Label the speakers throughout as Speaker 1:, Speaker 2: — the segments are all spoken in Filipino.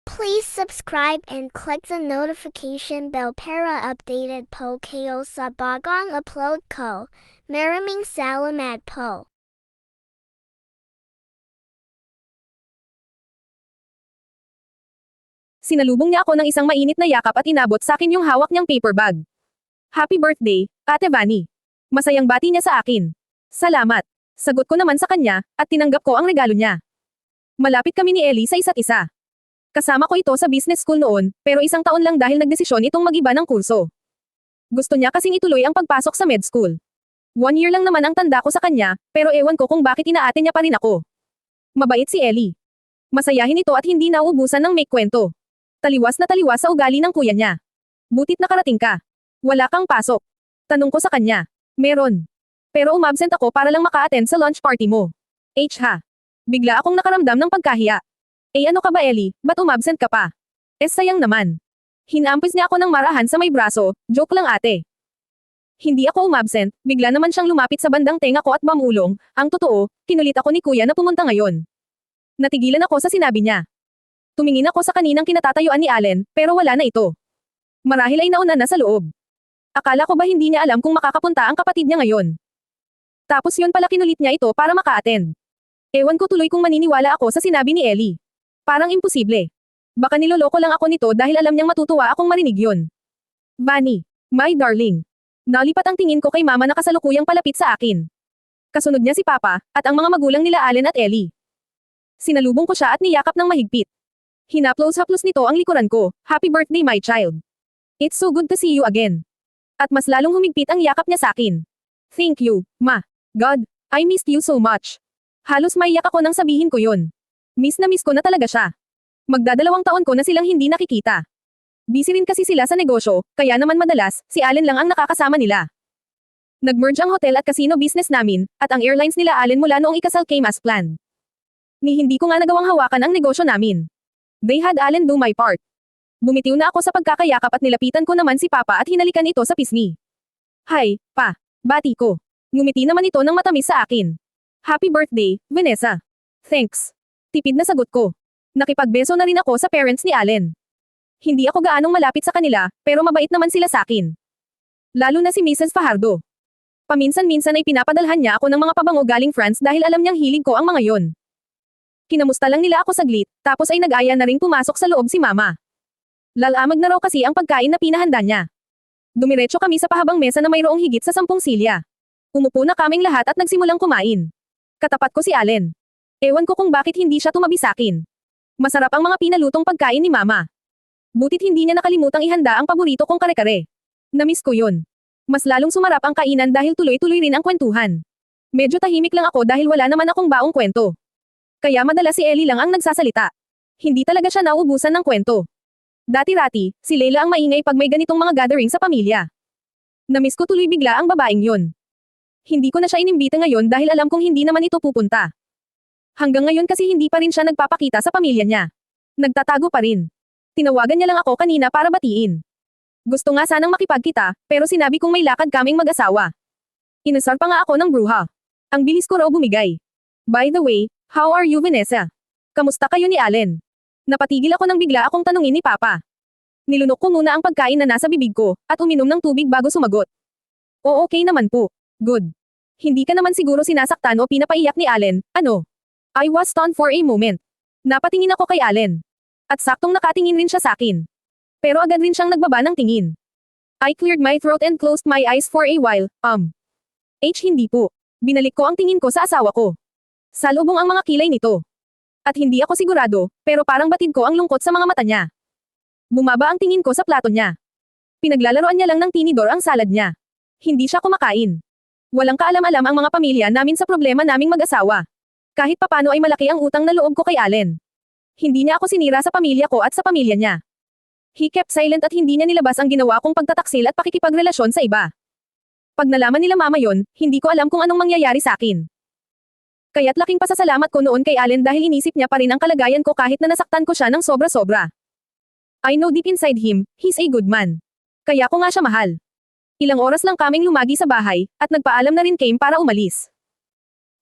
Speaker 1: Please subscribe and click the notification bell para updated po kayo sa bagong upload ko. Maraming salamat po.
Speaker 2: Sinalubong niya ako ng isang mainit na yakap at inabot sa akin yung hawak niyang paper bag. Happy birthday, Ate Vani. Masayang bati niya sa akin. Salamat. Sagot ko naman sa kanya, at tinanggap ko ang regalo niya. Malapit kami ni Ellie sa isa't isa. Kasama ko ito sa business school noon, pero isang taon lang dahil nagdesisyon itong mag-iba ng kurso. Gusto niya kasing ituloy ang pagpasok sa med school. 1 year lang naman ang tanda ko sa kanya, pero ewan ko kung bakit inaate niya pa rin ako. Mabait si Ellie. Masayahin ito at hindi nauubusan ng may kwento. Taliwas na taliwas sa ugali ng kuya niya. Butit nakarating ka. Wala kang pasok. Tanong ko sa kanya. Meron. Pero umabsent ako para lang maka-attend sa lunch party mo. Ha. Bigla akong nakaramdam ng pagkahiya. Ano ka ba Ellie, ba't umabsent ka pa? Sayang naman. Hinampis niya ako ng marahan sa may braso, joke lang ate. Hindi ako umabsent, bigla naman siyang lumapit sa bandang tenga ko at mamulong, ang totoo, kinulit ako ni kuya na pumunta ngayon. Natigilan ako sa sinabi niya. Tumingin ako sa kaninang kinatatayuan ni Allen, pero wala na ito. Marahil ay nauna na sa loob. Akala ko ba hindi niya alam kung makakapunta ang kapatid niya ngayon? Tapos yun pala kinulit niya ito para maka-attend. Ewan ko tuloy kung maniniwala ako sa sinabi ni Ellie. Parang imposible. Baka niloloko lang ako nito dahil alam niyang matutuwa akong marinig yun. Vani, my darling. Nalipat ang tingin ko kay mama na kasalukuyang palapit sa akin. Kasunod niya si Papa, at ang mga magulang nila Allen at Ellie. Sinalubong ko siya at niyakap ng mahigpit. Hinaplos-haplos nito ang likuran ko, happy birthday my child. It's so good to see you again. At mas lalong humigpit ang yakap niya sa akin. Thank you, Ma. God, I missed you so much. Halos maiyak ako nang sabihin ko yun. Miss na miss ko na talaga siya. Magdadalawang taon ko na silang hindi nakikita. Busy rin kasi sila sa negosyo, kaya naman madalas, si Allen lang ang nakakasama nila. Nag-merge ang hotel at casino business namin, at ang airlines nila Allen mula noong ikasal came as planned. Ni hindi ko nga nagawang hawakan ang negosyo namin. They had Allen do my part. Bumitiw na ako sa pagkakayakap at nilapitan ko naman si Papa at hinalikan ito sa pisngi. Hi, Pa. Bati ko. Ngumiti naman ito ng matamis sa akin. Happy birthday, Vanessa. Thanks. Tipid na sagot ko. Nakipagbeso na rin ako sa parents ni Allen. Hindi ako gaanong malapit sa kanila, pero mabait naman sila sa akin. Lalo na si Mrs. Fajardo. Paminsan-minsan ay pinapadalhan niya ako ng mga pabango galing France dahil alam niyang hilig ko ang mga yon. Kinamusta lang nila ako saglit, tapos ay nag-aya na ring pumasok sa loob si Mama. Lalamag na raw kasi ang pagkain na pinahanda niya. Dumiretso kami sa pahabang mesa na mayroong higit sa 10 silya. Umupo na kaming lahat at nagsimulang kumain. Katapat ko si Allen. Ewan ko kung bakit hindi siya tumabi sa akin. Masarap ang mga pinalutong pagkain ni Mama. Butit hindi niya nakalimutang ihanda ang paborito kong kare-kare. Namiss ko yun. Mas lalong sumarap ang kainan dahil tuloy-tuloy rin ang kwentuhan. Medyo tahimik lang ako dahil wala naman akong baong kwento. Kaya madalas si Ellie lang ang nagsasalita. Hindi talaga siya nauubusan ng kwento. Dati-rati, si Leila ang maingay pag may ganitong mga gathering sa pamilya. Namiss ko tuloy bigla ang babaeng yun. Hindi ko na siya inimbita ngayon dahil alam kong hindi naman ito pupunta. Hanggang ngayon kasi hindi pa rin siya nagpapakita sa pamilya niya. Nagtatago pa rin. Tinawagan niya lang ako kanina para batiin. Gusto nga sanang makipagkita, pero sinabi kong may lakad kaming mag-asawa. Inasar pa nga ako ng bruha. Ang bilis ko raw bumigay. By the way, how are you Vanessa? Kamusta kayo ni Allen? Napatigil ako nang bigla akong tanungin ni Papa. Nilunok ko muna ang pagkain na nasa bibig ko, at uminom ng tubig bago sumagot. O okay naman po. Good. Hindi ka naman siguro sinasaktan o pinapaiyak ni Allen, ano? I was stunned for a moment. Napatingin ako kay Allen. At saktong nakatingin rin siya sa akin. Pero agad rin siyang nagbaba ng tingin. I cleared my throat and closed my eyes for a while, hindi po. Binalik ko ang tingin ko sa asawa ko. Salubong ang mga kilay nito. At hindi ako sigurado, pero parang batid ko ang lungkot sa mga mata niya. Bumaba ang tingin ko sa plato niya. Pinaglalaroan niya lang ng tinidor ang salad niya. Hindi siya kumakain. Walang kaalam-alam ang mga pamilya namin sa problema naming mag-asawa. Kahit papano ay malaki ang utang na loob ko kay Allen. Hindi niya ako sinira sa pamilya ko at sa pamilya niya. He kept silent at hindi niya nilabas ang ginawa kong pagtataksil at pakikipagrelasyon sa iba. Pag nalaman nila mama yon, hindi ko alam kung anong mangyayari sa akin. Kaya't laking pasasalamat ko noon kay Allen dahil inisip niya pa rin ang kalagayan ko kahit na nasaktan ko siya ng sobra-sobra. I know deep inside him, he's a good man. Kaya ko nga siya mahal. Ilang oras lang kaming lumagi sa bahay, at nagpaalam na rin Kim para umalis.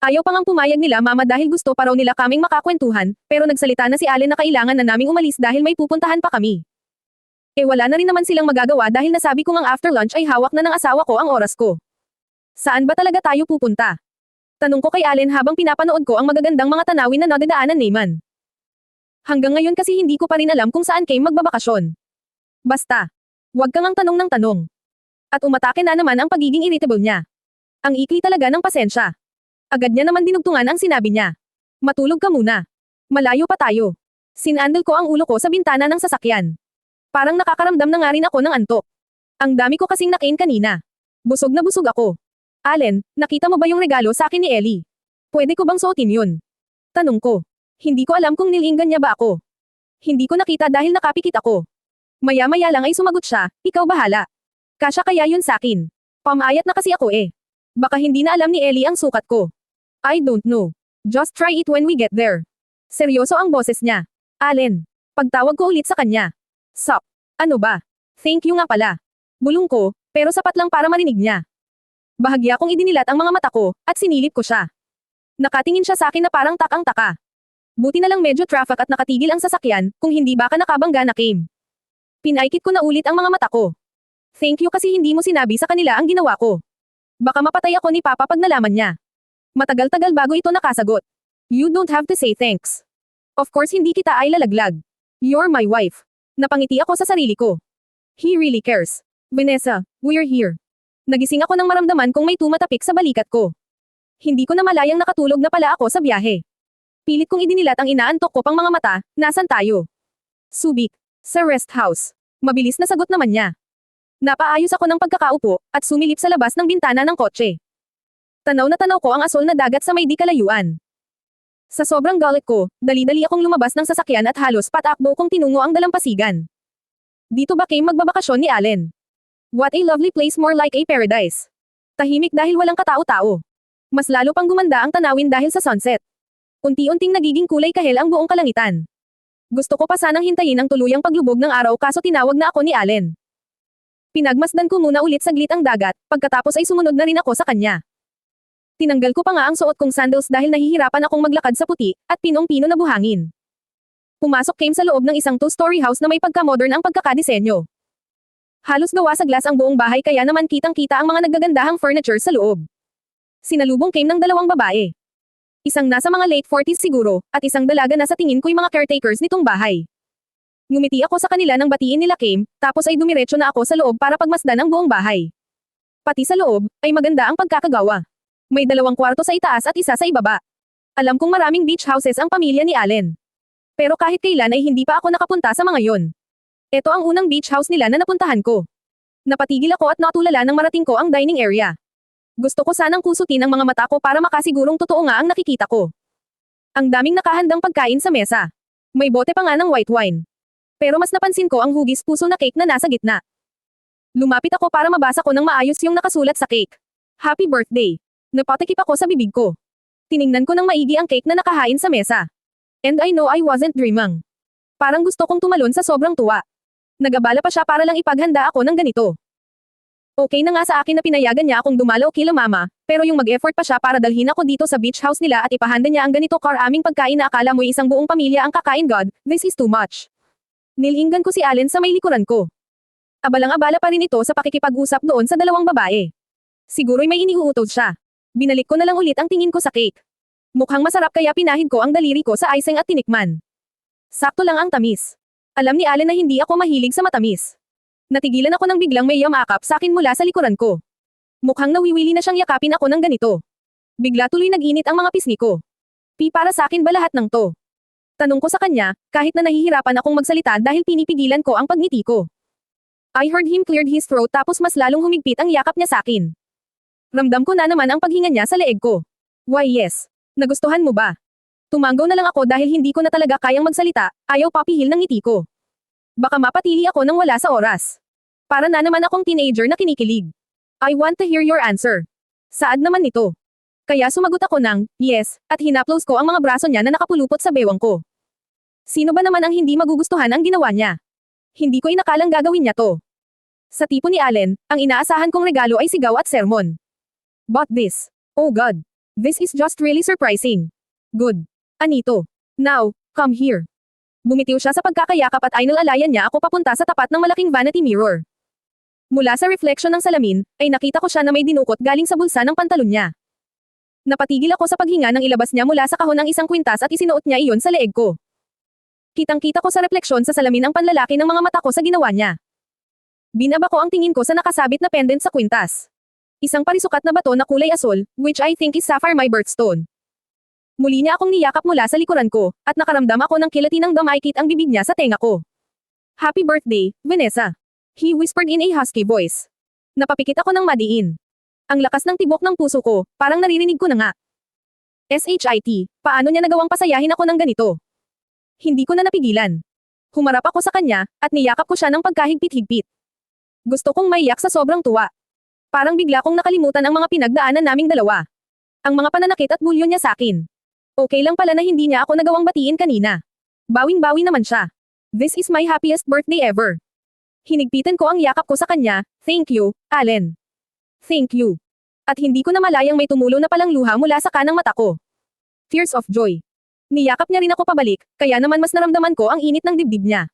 Speaker 2: Ayaw pa ngang pumayag nila mama dahil gusto pa raw nila kaming makakwentuhan, pero nagsalita na si Allen na kailangan na naming umalis dahil may pupuntahan pa kami. Wala na rin naman silang magagawa dahil nasabi ko ngang after lunch ay hawak na ng asawa ko ang oras ko. Saan ba talaga tayo pupunta? Tanong ko kay Allen habang pinapanood ko ang magagandang mga tanawin na nadadaanan naman. Hanggang ngayon kasi hindi ko pa rin alam kung saan kayo magbabakasyon. Basta. Huwag kang ang tanong ng tanong. At umatake na naman ang pagiging irritable niya. Ang ikli talaga ng pasensya. Agad niya naman dinugtungan ang sinabi niya. Matulog ka muna. Malayo pa tayo. Sinandal ko ang ulo ko sa bintana ng sasakyan. Parang nakakaramdam na nga rin ako ng antok. Ang dami ko kasing nakain kanina. Busog na busog ako. Allen, nakita mo ba yung regalo sa akin ni Ellie? Pwede ko bang suotin yun? Tanong ko. Hindi ko alam kung nilinggan niya ba ako. Hindi ko nakita dahil nakapikit ako. Maya-maya lang ay sumagot siya, ikaw bahala. Kasya kaya yun sa akin. Pamayat na kasi ako eh. Baka hindi na alam ni Ellie ang sukat ko. I don't know. Just try it when we get there. Seryoso ang boses niya. Allen. Pagtawag ko ulit sa kanya. Sup? Ano ba? Thank you nga pala. Bulong ko, pero sapat lang para marinig niya. Bahagya kong idinilat ang mga mata ko, at sinilip ko siya. Nakatingin siya sa akin na parang takang-taka. Buti na lang medyo traffic at nakatigil ang sasakyan, kung hindi baka nakabangga na Kim. Pinaikit ko na ulit ang mga mata ko. Thank you kasi hindi mo sinabi sa kanila ang ginawa ko. Baka mapatay ako ni Papa pag nalaman niya. Matagal-tagal bago ito nakasagot. You don't have to say thanks. Of course hindi kita ay lalaglag. You're my wife. Napangiti ako sa sarili ko. He really cares. Vanessa, we're here. Nagising ako nang maramdaman kong may tumatapik sa balikat ko. Hindi ko na malayang nakatulog na pala ako sa biyahe. Pilit kong idinilat ang inaantok ko pang mga mata, nasan tayo? Subic. Sa rest house. Mabilis na sagot naman niya. Napaayos ako ng pagkakaupo, at sumilip sa labas ng bintana ng kotse. Tanaw na tanaw ko ang asol na dagat sa may di kalayuan. Sa sobrang galit ko, dali-dali akong lumabas ng sasakyan at halos patakbo kong tinungo ang dalampasigan. Dito ba kayo magbabakasyon ni Allen? What a lovely place, more like a paradise. Tahimik dahil walang katao-tao. Mas lalo pang gumanda ang tanawin dahil sa sunset. Unti-unting nagiging kulay kahel ang buong kalangitan. Gusto ko pa sanang hintayin ang tuluyang paglubog ng araw kaso tinawag na ako ni Allen. Pinagmasdan ko muna ulit saglit ang dagat, pagkatapos ay sumunod na rin ako sa kanya. Tinanggal ko pa nga ang suot kong sandals dahil nahihirapan akong maglakad sa puti, at pinong-pino na buhangin. Pumasok Kim sa loob ng isang two-story house na may pagka-modern ang pagkakadisenyo. Halos gawa sa glass ang buong bahay kaya naman kitang-kita ang mga naggagandahang furniture sa loob. Sinalubong Kim ng dalawang babae. Isang nasa mga late 40s siguro, at isang dalaga na sa tingin ko'y mga caretakers nitong bahay. Ngumiti ako sa kanila nang batiin nila Kim, tapos ay dumiretso na ako sa loob para pagmasdan ang buong bahay. Pati sa loob, ay maganda ang pagkakagawa. May 2 kwarto sa itaas at isa sa ibaba. Alam kong maraming beach houses ang pamilya ni Allen. Pero kahit kailan ay hindi pa ako nakapunta sa mga yon. Ito ang unang beach house nila na napuntahan ko. Napatigil ako at natulala nang marating ko ang dining area. Gusto ko sanang kusutin ang mga mata ko para makasigurong totoo nga ang nakikita ko. Ang daming nakahandang pagkain sa mesa. May bote pa nga ng white wine. Pero mas napansin ko ang hugis puso na cake na nasa gitna. Lumapit ako para mabasa ko ng maayos yung nakasulat sa cake. Happy birthday! Napatikip ako sa bibig ko. Tiningnan ko ng maigi ang cake na nakahain sa mesa. And I know I wasn't dreaming. Parang gusto kong tumalon sa sobrang tuwa. Nagabala pa siya para lang ipaghanda ako ng ganito. Okay na nga sa akin na pinayagan niya akong dumalaw kila mama, pero yung mag-effort pa siya para dalhin ako dito sa beach house nila at ipahanda niya ang ganito aming pagkain na akala mo'y isang buong pamilya ang kakain. God, this is too much. Nilinggan ko si Allen sa may likuran ko. Abalang-abala pa rin ito sa pakikipag-usap doon sa dalawang babae. Siguro'y may iniuutos siya. Binalik ko na lang ulit ang tingin ko sa cake. Mukhang masarap kaya pinahid ko ang daliri ko sa icing at tinikman. Sakto lang ang tamis. Alam ni Allen na hindi ako mahilig sa matamis. Natigilan ako nang biglang may yamakap sa akin mula sa likuran ko. Mukhang nawiwili na siyang yakapin ako ng ganito. Bigla tuloy nag-init ang mga pisngi ko. Para sa akin ba lahat ng to? Tanong ko sa kanya, kahit na nahihirapan akong magsalita dahil pinipigilan ko ang pagngiti ko. I heard him cleared his throat tapos mas lalong humigpit ang yakap niya sa akin. Ramdam ko na naman ang paghinga niya sa leeg ko. Why yes. Nagustuhan mo ba? Tumanggaw na lang ako dahil hindi ko na talaga kayang magsalita, ayaw papihil ng ngiti ko. Baka mapatili ako nang wala sa oras. Para na naman akong teenager na kinikilig. I want to hear your answer. Saad naman nito. Kaya sumagot ako ng, yes, at hinaplos ko ang mga braso niya na nakapulupot sa bewang ko. Sino ba naman ang hindi magugustuhan ang ginawa niya? Hindi ko inakalang gagawin niya to. Sa tipo ni Allen, ang inaasahan kong regalo ay sigaw at sermon. But this. Oh God. This is just really surprising. Good. Anito. Now, come here. Bumitiw siya sa pagkakayakap at inalalayan niya ako papunta sa tapat ng malaking vanity mirror. Mula sa reflection ng salamin, ay nakita ko siya na may dinukot galing sa bulsa ng pantalon niya. Napatigil ako sa paghinga nang ilabas niya mula sa kahon ang isang kwintas at isinuot niya iyon sa leeg ko. Kitang-kita ko sa refleksyon sa salamin ang panlalaki ng mga mata ko sa ginawa niya. Binaba ko ang tingin ko sa nakasabit na pendant sa kwintas. Isang parisukat na bato na kulay asol, which I think is sapphire my birthstone. Muli niya akong niyakap mula sa likuran ko, at nakaramdam ako ng kilati ng damaykit ang bibig niya sa tenga ko. Happy birthday, Vanessa. He whispered in a husky voice. Napapikit ako ng madiin. Ang lakas ng tibok ng puso ko, parang naririnig ko na nga. SHIT, paano niya nagawang pasayahin ako ng ganito? Hindi ko na napigilan. Humarap ako sa kanya, at niyakap ko siya ng pagkahigpit-higpit. Gusto kong maiyak sa sobrang tuwa. Parang bigla kong nakalimutan ang mga pinagdaanan naming dalawa. Ang mga pananakit at bulyo niya sa akin. Okay lang pala na hindi niya ako nagawang batiin kanina. Bawing-bawi naman siya. This is my happiest birthday ever. Hinigpitan ko ang yakap ko sa kanya, thank you, Allen. Thank you. At hindi ko na malayang may tumulo na palang luha mula sa kanang mata ko. Tears of joy. Niyakap niya rin ako pabalik, kaya naman mas naramdaman ko ang init ng dibdib niya.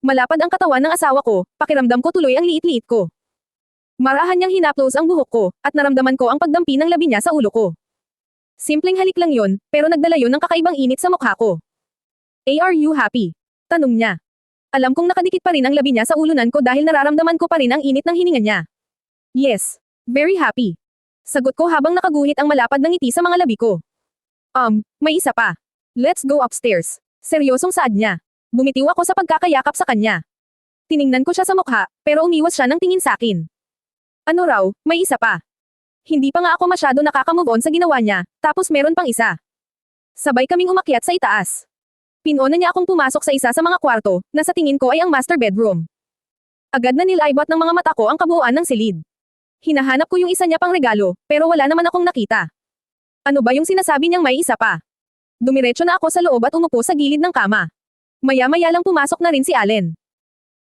Speaker 2: Malapad ang katawan ng asawa ko, pakiramdam ko tuloy ang liit-liit ko. Marahan niyang hinaplos ang buhok ko, at naramdaman ko ang pagdampi ng labi niya sa ulo ko. Simpleng halik lang yon, pero nagdala yon ng kakaibang init sa mukha ko. Are you happy? Tanong niya. Alam kong nakadikit pa rin ang labi niya sa ulunan ko dahil nararamdaman ko pa rin ang init ng hininga niya. Yes. Very happy. Sagot ko habang nakaguhit ang malapad ng ngiti sa mga labi ko. May isa pa. Let's go upstairs. Seryosong saad niya. Bumitiw ako sa pagkakayakap sa kanya. Tiningnan ko siya sa mukha, pero umiwas siya ng tingin sa akin. Ano raw, may isa pa. Hindi pa nga ako masyado nakaka-move on sa ginawa niya, tapos meron pang isa. Sabay kaming umakyat sa itaas. Pinuna niya akong pumasok sa isa sa mga kwarto, na sa tingin ko ay ang master bedroom. Agad na nilaybot ng mga mata ko ang kabuuan ng silid. Hinahanap ko yung isa niya pang regalo, pero wala naman akong nakita. Ano ba yung sinasabi niyang may isa pa? Dumiretso na ako sa loob at umupo sa gilid ng kama. Maya-maya lang pumasok na rin si Allen.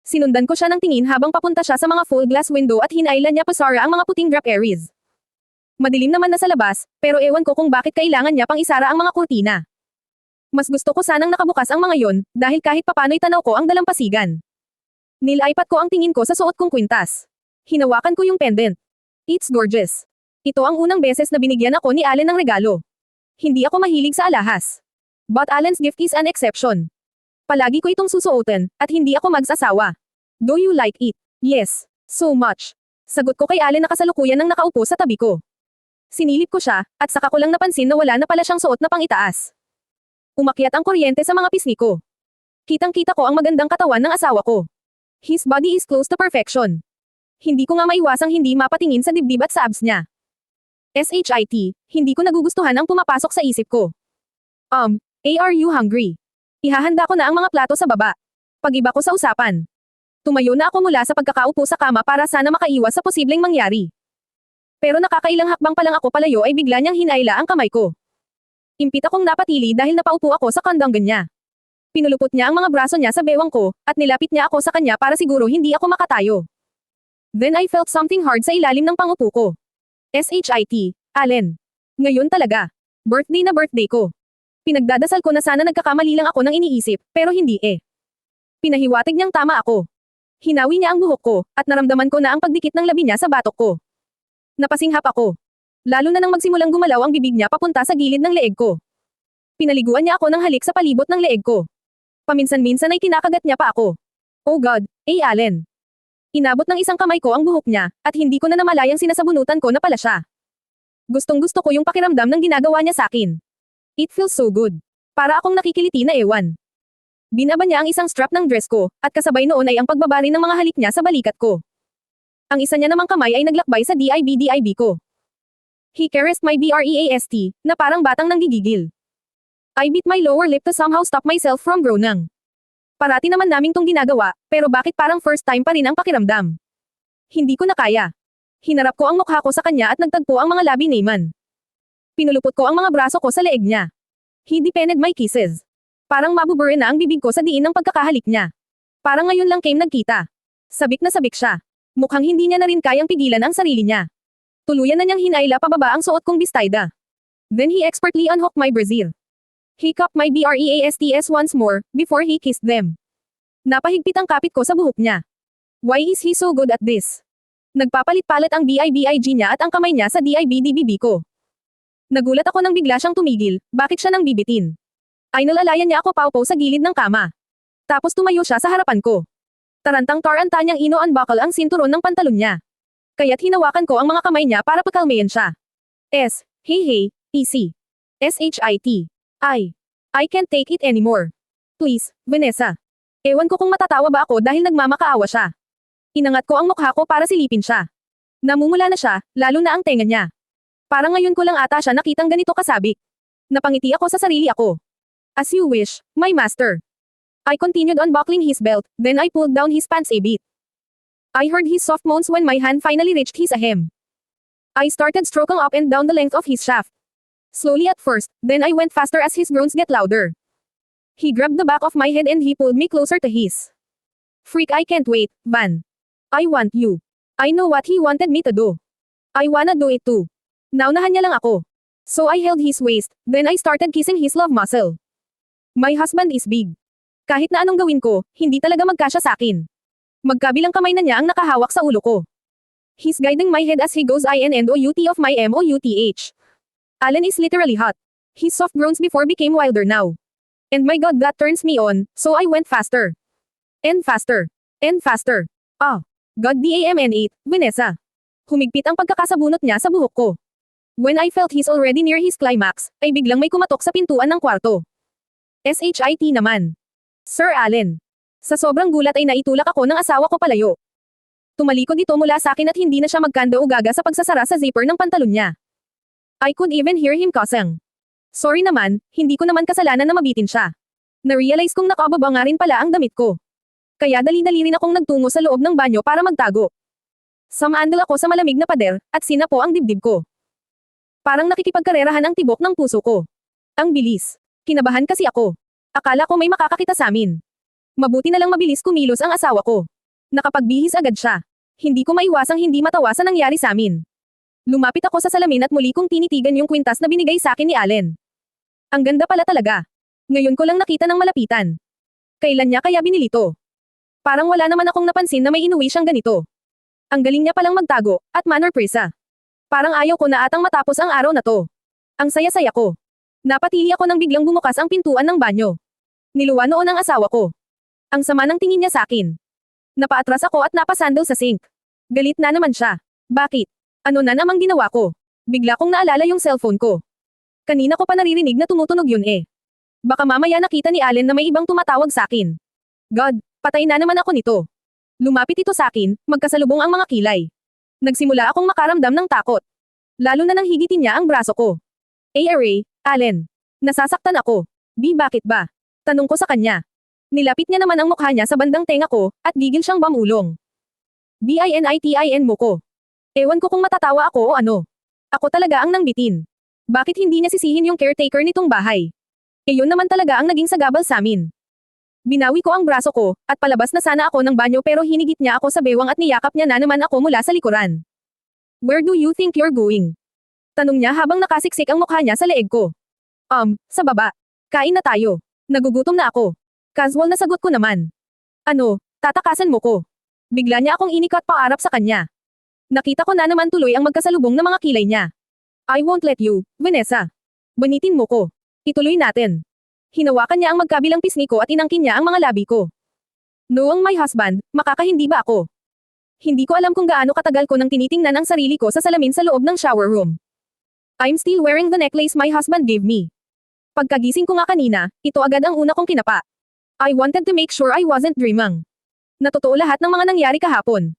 Speaker 2: Sinundan ko siya ng tingin habang papunta siya sa mga full glass window at hinailan niya pasara ang mga puting draperies. Madilim naman na sa labas, pero ewan ko kung bakit kailangan niya pang isara ang mga kurtina. Mas gusto ko sanang nakabukas ang mga yon, dahil kahit papano'y tanaw ko ang dalampasigan. Nilaipat ko ang tingin ko sa suot kong kwintas. Hinawakan ko yung pendant. It's gorgeous. Ito ang unang beses na binigyan ako ni Allen ng regalo. Hindi ako mahilig sa alahas. But Allen's gift is an exception. Palagi ko itong susuotin, at hindi ako magsasawa. Do you like it? Yes, so much. Sagot ko kay Allen na kasalukuyan nang nakaupo sa tabi ko. Sinilip ko siya, at saka ko lang napansin na wala na pala siyang suot na pangitaas. Umakyat ang kuryente sa mga pisngi ko. Kitang-kita ko ang magandang katawan ng asawa ko. His body is close to perfection. Hindi ko nga maiwasang hindi mapatingin sa dibdib at sa abs niya. SHIT, hindi ko nagugustuhan ang pumapasok sa isip ko. Are you hungry? Ihahanda ko na ang mga plato sa baba. Pag-iba ko sa usapan. Tumayo na ako mula sa pagkakaupo sa kama para sana makaiwas sa posibleng mangyari. Pero nakakailang hakbang pa lang ako palayo ay bigla niyang hinaila ang kamay ko. Impit akong napatili dahil napaupo ako sa kandanggan niya. Pinulupot niya ang mga braso niya sa bewang ko, at nilapit niya ako sa kanya para siguro hindi ako makatayo. Then I felt something hard sa ilalim ng pangupo ko. SHIT, Allen. Ngayon talaga. Birthday na birthday ko. Pinagdadasal ko na sana nagkakamali lang ako ng iniisip, pero hindi eh. Pinahiwatig niyang tama ako. Hinawi niya ang buhok ko, at naramdaman ko na ang pagdikit ng labi niya sa batok ko. Napasinghap ako. Lalo na nang magsimulang gumalaw ang bibig niya papunta sa gilid ng leeg ko. Pinaliguan niya ako ng halik sa palibot ng leeg ko. Paminsan-minsan ay kinakagat niya pa ako. Oh God, Allen. Inabot ng isang kamay ko ang buhok niya, at hindi ko na namalayang sinasabunutan ko na pala siya. Gustong-gusto ko yung pakiramdam ng ginagawa niya sa akin. It feels so good. Para akong nakikiliti na ewan. Binaba niya ang isang strap ng dress ko, at kasabay noon ay ang pagbabari ng mga halik niya sa balikat ko. Ang isa niya namang kamay ay naglakbay sa DIB ko. He caressed my breast, na parang batang nanggigigil. I bit my lower lip to somehow stop myself from groaning. Parati naman naming tong ginagawa, pero bakit parang first time pa rin ang pakiramdam? Hindi ko na kaya. Hinarap ko ang mukha ko sa kanya at nagtagpo ang mga labi naman. Pinulupot ko ang mga braso ko sa leeg niya. He deepened my kisses. Parang mabubure na ang bibig ko sa diin ng pagkakahalik niya. Parang ngayon lang came nagkita. Sabik na sabik siya. Mukhang hindi niya na rin kayang pigilan ang sarili niya. Tuluyan na niyang hinayla pababa ang suot kong bistayda. Then he expertly unhooked my brassiere. He cupped my breasts once more, before he kissed them. Napahigpit ang kapit ko sa buhok niya. Why is he so good at this? Nagpapalit-palit ang BIBIG niya at ang kamay niya sa DIBDBB ko. Nagulat ako nang bigla siyang tumigil, bakit siya nang bibitin? Ay nalalayan niya ako paupo sa gilid ng kama. Tapos tumayo siya sa harapan ko. Tarantang-taranta niyang ino-unbuckle ang sinturon ng pantalon niya. Kaya't hinawakan ko ang mga kamay niya para pakalmayan siya. Hey, easy. SHIT. I can't take it anymore. Please, Vanessa. Ewan ko kung matatawa ba ako dahil nagmamakaawa siya. Inangat ko ang mukha ko para silipin siya. Namumula na siya, lalo na ang tenga niya. Parang ngayon ko lang ata siya nakitang ganito kasabik. Napangiti ako sa sarili ako. As you wish, my master. I continued unbuckling his belt, then I pulled down his pants a bit. I heard his soft moans when my hand finally reached his hem. I started stroking up and down the length of his shaft. Slowly at first, then I went faster as his groans get louder. He grabbed the back of my head and he pulled me closer to his. Freak, I can't wait, Van. I want you. I know what he wanted me to do. I wanna do it too. Naunahan niya lang ako. So I held his waist, then I started kissing his love muscle. My husband is big. Kahit na anong gawin ko, hindi talaga magkasya sa akin. Magkabilang kamay na niya ang nakahawak sa ulo ko. He's guiding my head as he goes in and out of my MOUTH. Allen is literally hot. His soft groans before became wilder now. And my God, that turns me on, so I went faster. And faster. And faster. God damn 8, Vanessa. Humigpit ang pagkakasabunot niya sa buhok ko. When I felt he's already near his climax, ay biglang may kumatok sa pintuan ng kwarto. SHIT naman. Sir Allen. Sa sobrang gulat ay naitulak ako ng asawa ko palayo. Tumalikod ito mula sa akin at hindi na siya magkanda o gaga sa pagsasara sa zipper ng pantalon niya. I could even hear him cussing. Sorry naman, hindi ko naman kasalanan na mabitin siya. Na-realize kong nakababa nga rin pala ang damit ko. Kaya dali-dali rin akong nagtungo sa loob ng banyo para magtago. Sumandal ako sa malamig na pader, at sinapo ang dibdib ko. Parang nakikipagkarerahan ang tibok ng puso ko. Ang bilis. Kinabahan kasi ako. Akala ko may makakakita sa amin. Mabuti na lang mabilis kumilos ang asawa ko. Nakapagbihis agad siya. Hindi ko maiwasang hindi matawa sa nangyari sa amin. Lumapit ako sa salamin at muli kong tinitigan yung kwintas na binigay sa akin ni Allen. Ang ganda pala talaga. Ngayon ko lang nakita ng malapitan. Kailan niya kaya binili to? Parang wala naman akong napansin na may inuwi siyang ganito. Ang galing niya palang magtago, at manner presa. Parang ayaw ko na atang matapos ang araw na to. Ang saya-saya ko. Napatili ako nang biglang bumukas ang pintuan ng banyo. Niluwa noon ang asawa ko. Ang sama ng tingin niya sa akin. Napaatras ako at napasandal sa sink. Galit na naman siya. Bakit? Ano na namang ginawa ko? Bigla kong naalala yung cellphone ko. Kanina ko pa naririnig na tumutunog yun eh. Baka mamaya nakita ni Allen na may ibang tumatawag sa akin. God, patay na naman ako nito. Lumapit ito sa akin, magkasalubong ang mga kilay. Nagsimula akong makaramdam ng takot. Lalo na nang higitin niya ang braso ko. Aray, Allen. Nasasaktan ako. Bakit ba? Tanong ko sa kanya. Nilapit niya naman ang mukha niya sa bandang tenga ko, at gigil siyang bamulong. Binitin mo ko. Ewan ko kung matatawa ako o ano. Ako talaga ang nangbitin. Bakit hindi niya sisihin yung caretaker nitong bahay? Yun naman talaga ang naging sagabal sa amin. Binawi ko ang braso ko, at palabas na sana ako ng banyo pero hinigit niya ako sa bewang at niyakap niya na naman ako mula sa likuran. Where do you think you're going? Tanong niya habang nakasiksik ang mukha niya sa leeg ko. Sa baba. Kain na tayo. Nagugutom na ako. Casual na sagot ko naman. Ano, tatakasan mo ko? Bigla niya akong inikat paarap sa kanya. Nakita ko na naman tuloy ang magkasalubong na mga kilay niya. I won't let you, Vanessa. Banitin mo ko. Ituloy natin. Hinawakan niya ang magkabilang pisngi ko at inangkin niya ang mga labi ko. Noong my husband, makakahindi ba ako? Hindi ko alam kung gaano katagal ko nang tinitingnan ang sarili ko sa salamin sa loob ng shower room. I'm still wearing the necklace my husband gave me. Pagkagising ko nga kanina, ito agad ang una kong kinapa. I wanted to make sure I wasn't dreaming. Natotoo lahat ng mga nangyari kahapon.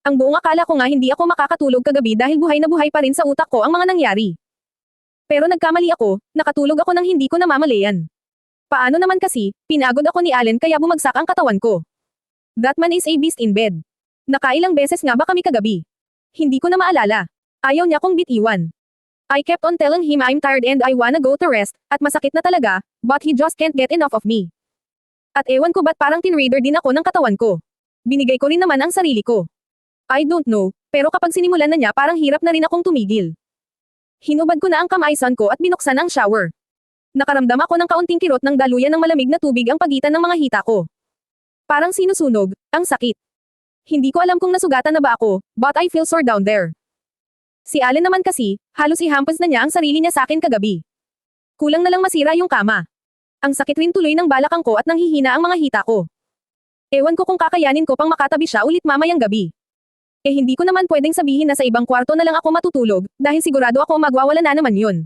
Speaker 2: Ang buong akala ko nga hindi ako makakatulog kagabi dahil buhay na buhay pa rin sa utak ko ang mga nangyari. Pero nagkamali ako, nakatulog ako nang hindi ko namamalayan. Paano naman kasi, pinagod ako ni Allen kaya bumagsak ang katawan ko. That man is a beast in bed. Nakailang beses nga ba kami kagabi? Hindi ko na maalala. Ayaw niya kong bitiwan. I kept on telling him I'm tired and I wanna go to rest, at masakit na talaga, but he just can't get enough of me. At ewan ko ba't parang tinrader din ako ng katawan ko. Binigay ko rin naman ang sarili ko. I don't know, pero kapag sinimulan na niya parang hirap na rin akong tumigil. Hinubad ko na ang kamaisan ko at binuksan ang shower. Nakaramdam ako ng kaunting kirot ng daluyan ng malamig na tubig ang pagitan ng mga hita ko. Parang sinusunog, ang sakit. Hindi ko alam kung nasugatan na ba ako, but I feel sore down there. Si Allen naman kasi, halos ihampas na niya ang sarili niya sa akin kagabi. Kulang na lang masira yung kama. Ang sakit rin tuloy ng balakang ko at nanghihina ang mga hita ko. Ewan ko kung kakayanin ko pang makatabi siya ulit mamayang gabi. Hindi ko naman pwedeng sabihin na sa ibang kwarto na lang ako matutulog, dahil sigurado ako magwawala na naman yun.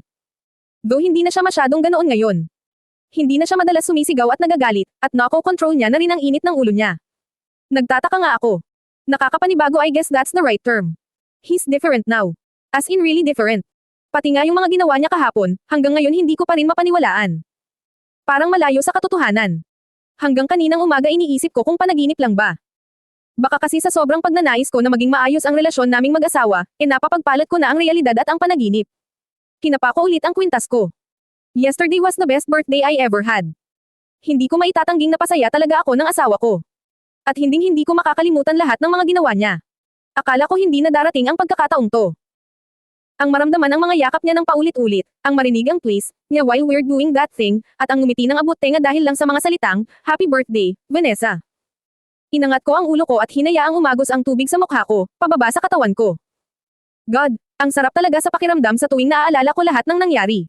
Speaker 2: Though hindi na siya masyadong ganoon ngayon. Hindi na siya madalas sumisigaw at nagagalit, at nako-control niya na rin ang init ng ulo niya. Nagtataka nga ako. Nakakapanibago, I guess that's the right term. He's different now. As in really different. Pati nga yung mga ginawa niya kahapon, hanggang ngayon hindi ko pa rin mapaniwalaan. Parang malayo sa katotohanan. Hanggang kaninang umaga iniisip ko kung panaginip lang ba. Baka kasi sa sobrang pagnanais ko na maging maayos ang relasyon naming mag-asawa, napapagpalat ko na ang realidad at ang panaginip. Kinapa ko ulit ang kwintas ko. Yesterday was the best birthday I ever had. Hindi ko maitatangging napasaya talaga ako ng asawa ko. At hindi ko makakalimutan lahat ng mga ginawa niya. Akala ko hindi na darating ang pagkakataong to. Ang maramdaman ang mga yakap niya ng paulit-ulit, ang marinig ang please niya while we're doing that thing, at ang ngumiti ng abot tenga dahil lang sa mga salitang, Happy Birthday, Vanessa. Inangat ko ang ulo ko at hinayaang umagos ang tubig sa mukha ko, pababa sa katawan ko. God, ang sarap talaga sa pakiramdam sa tuwing naaalala ko lahat ng nangyari.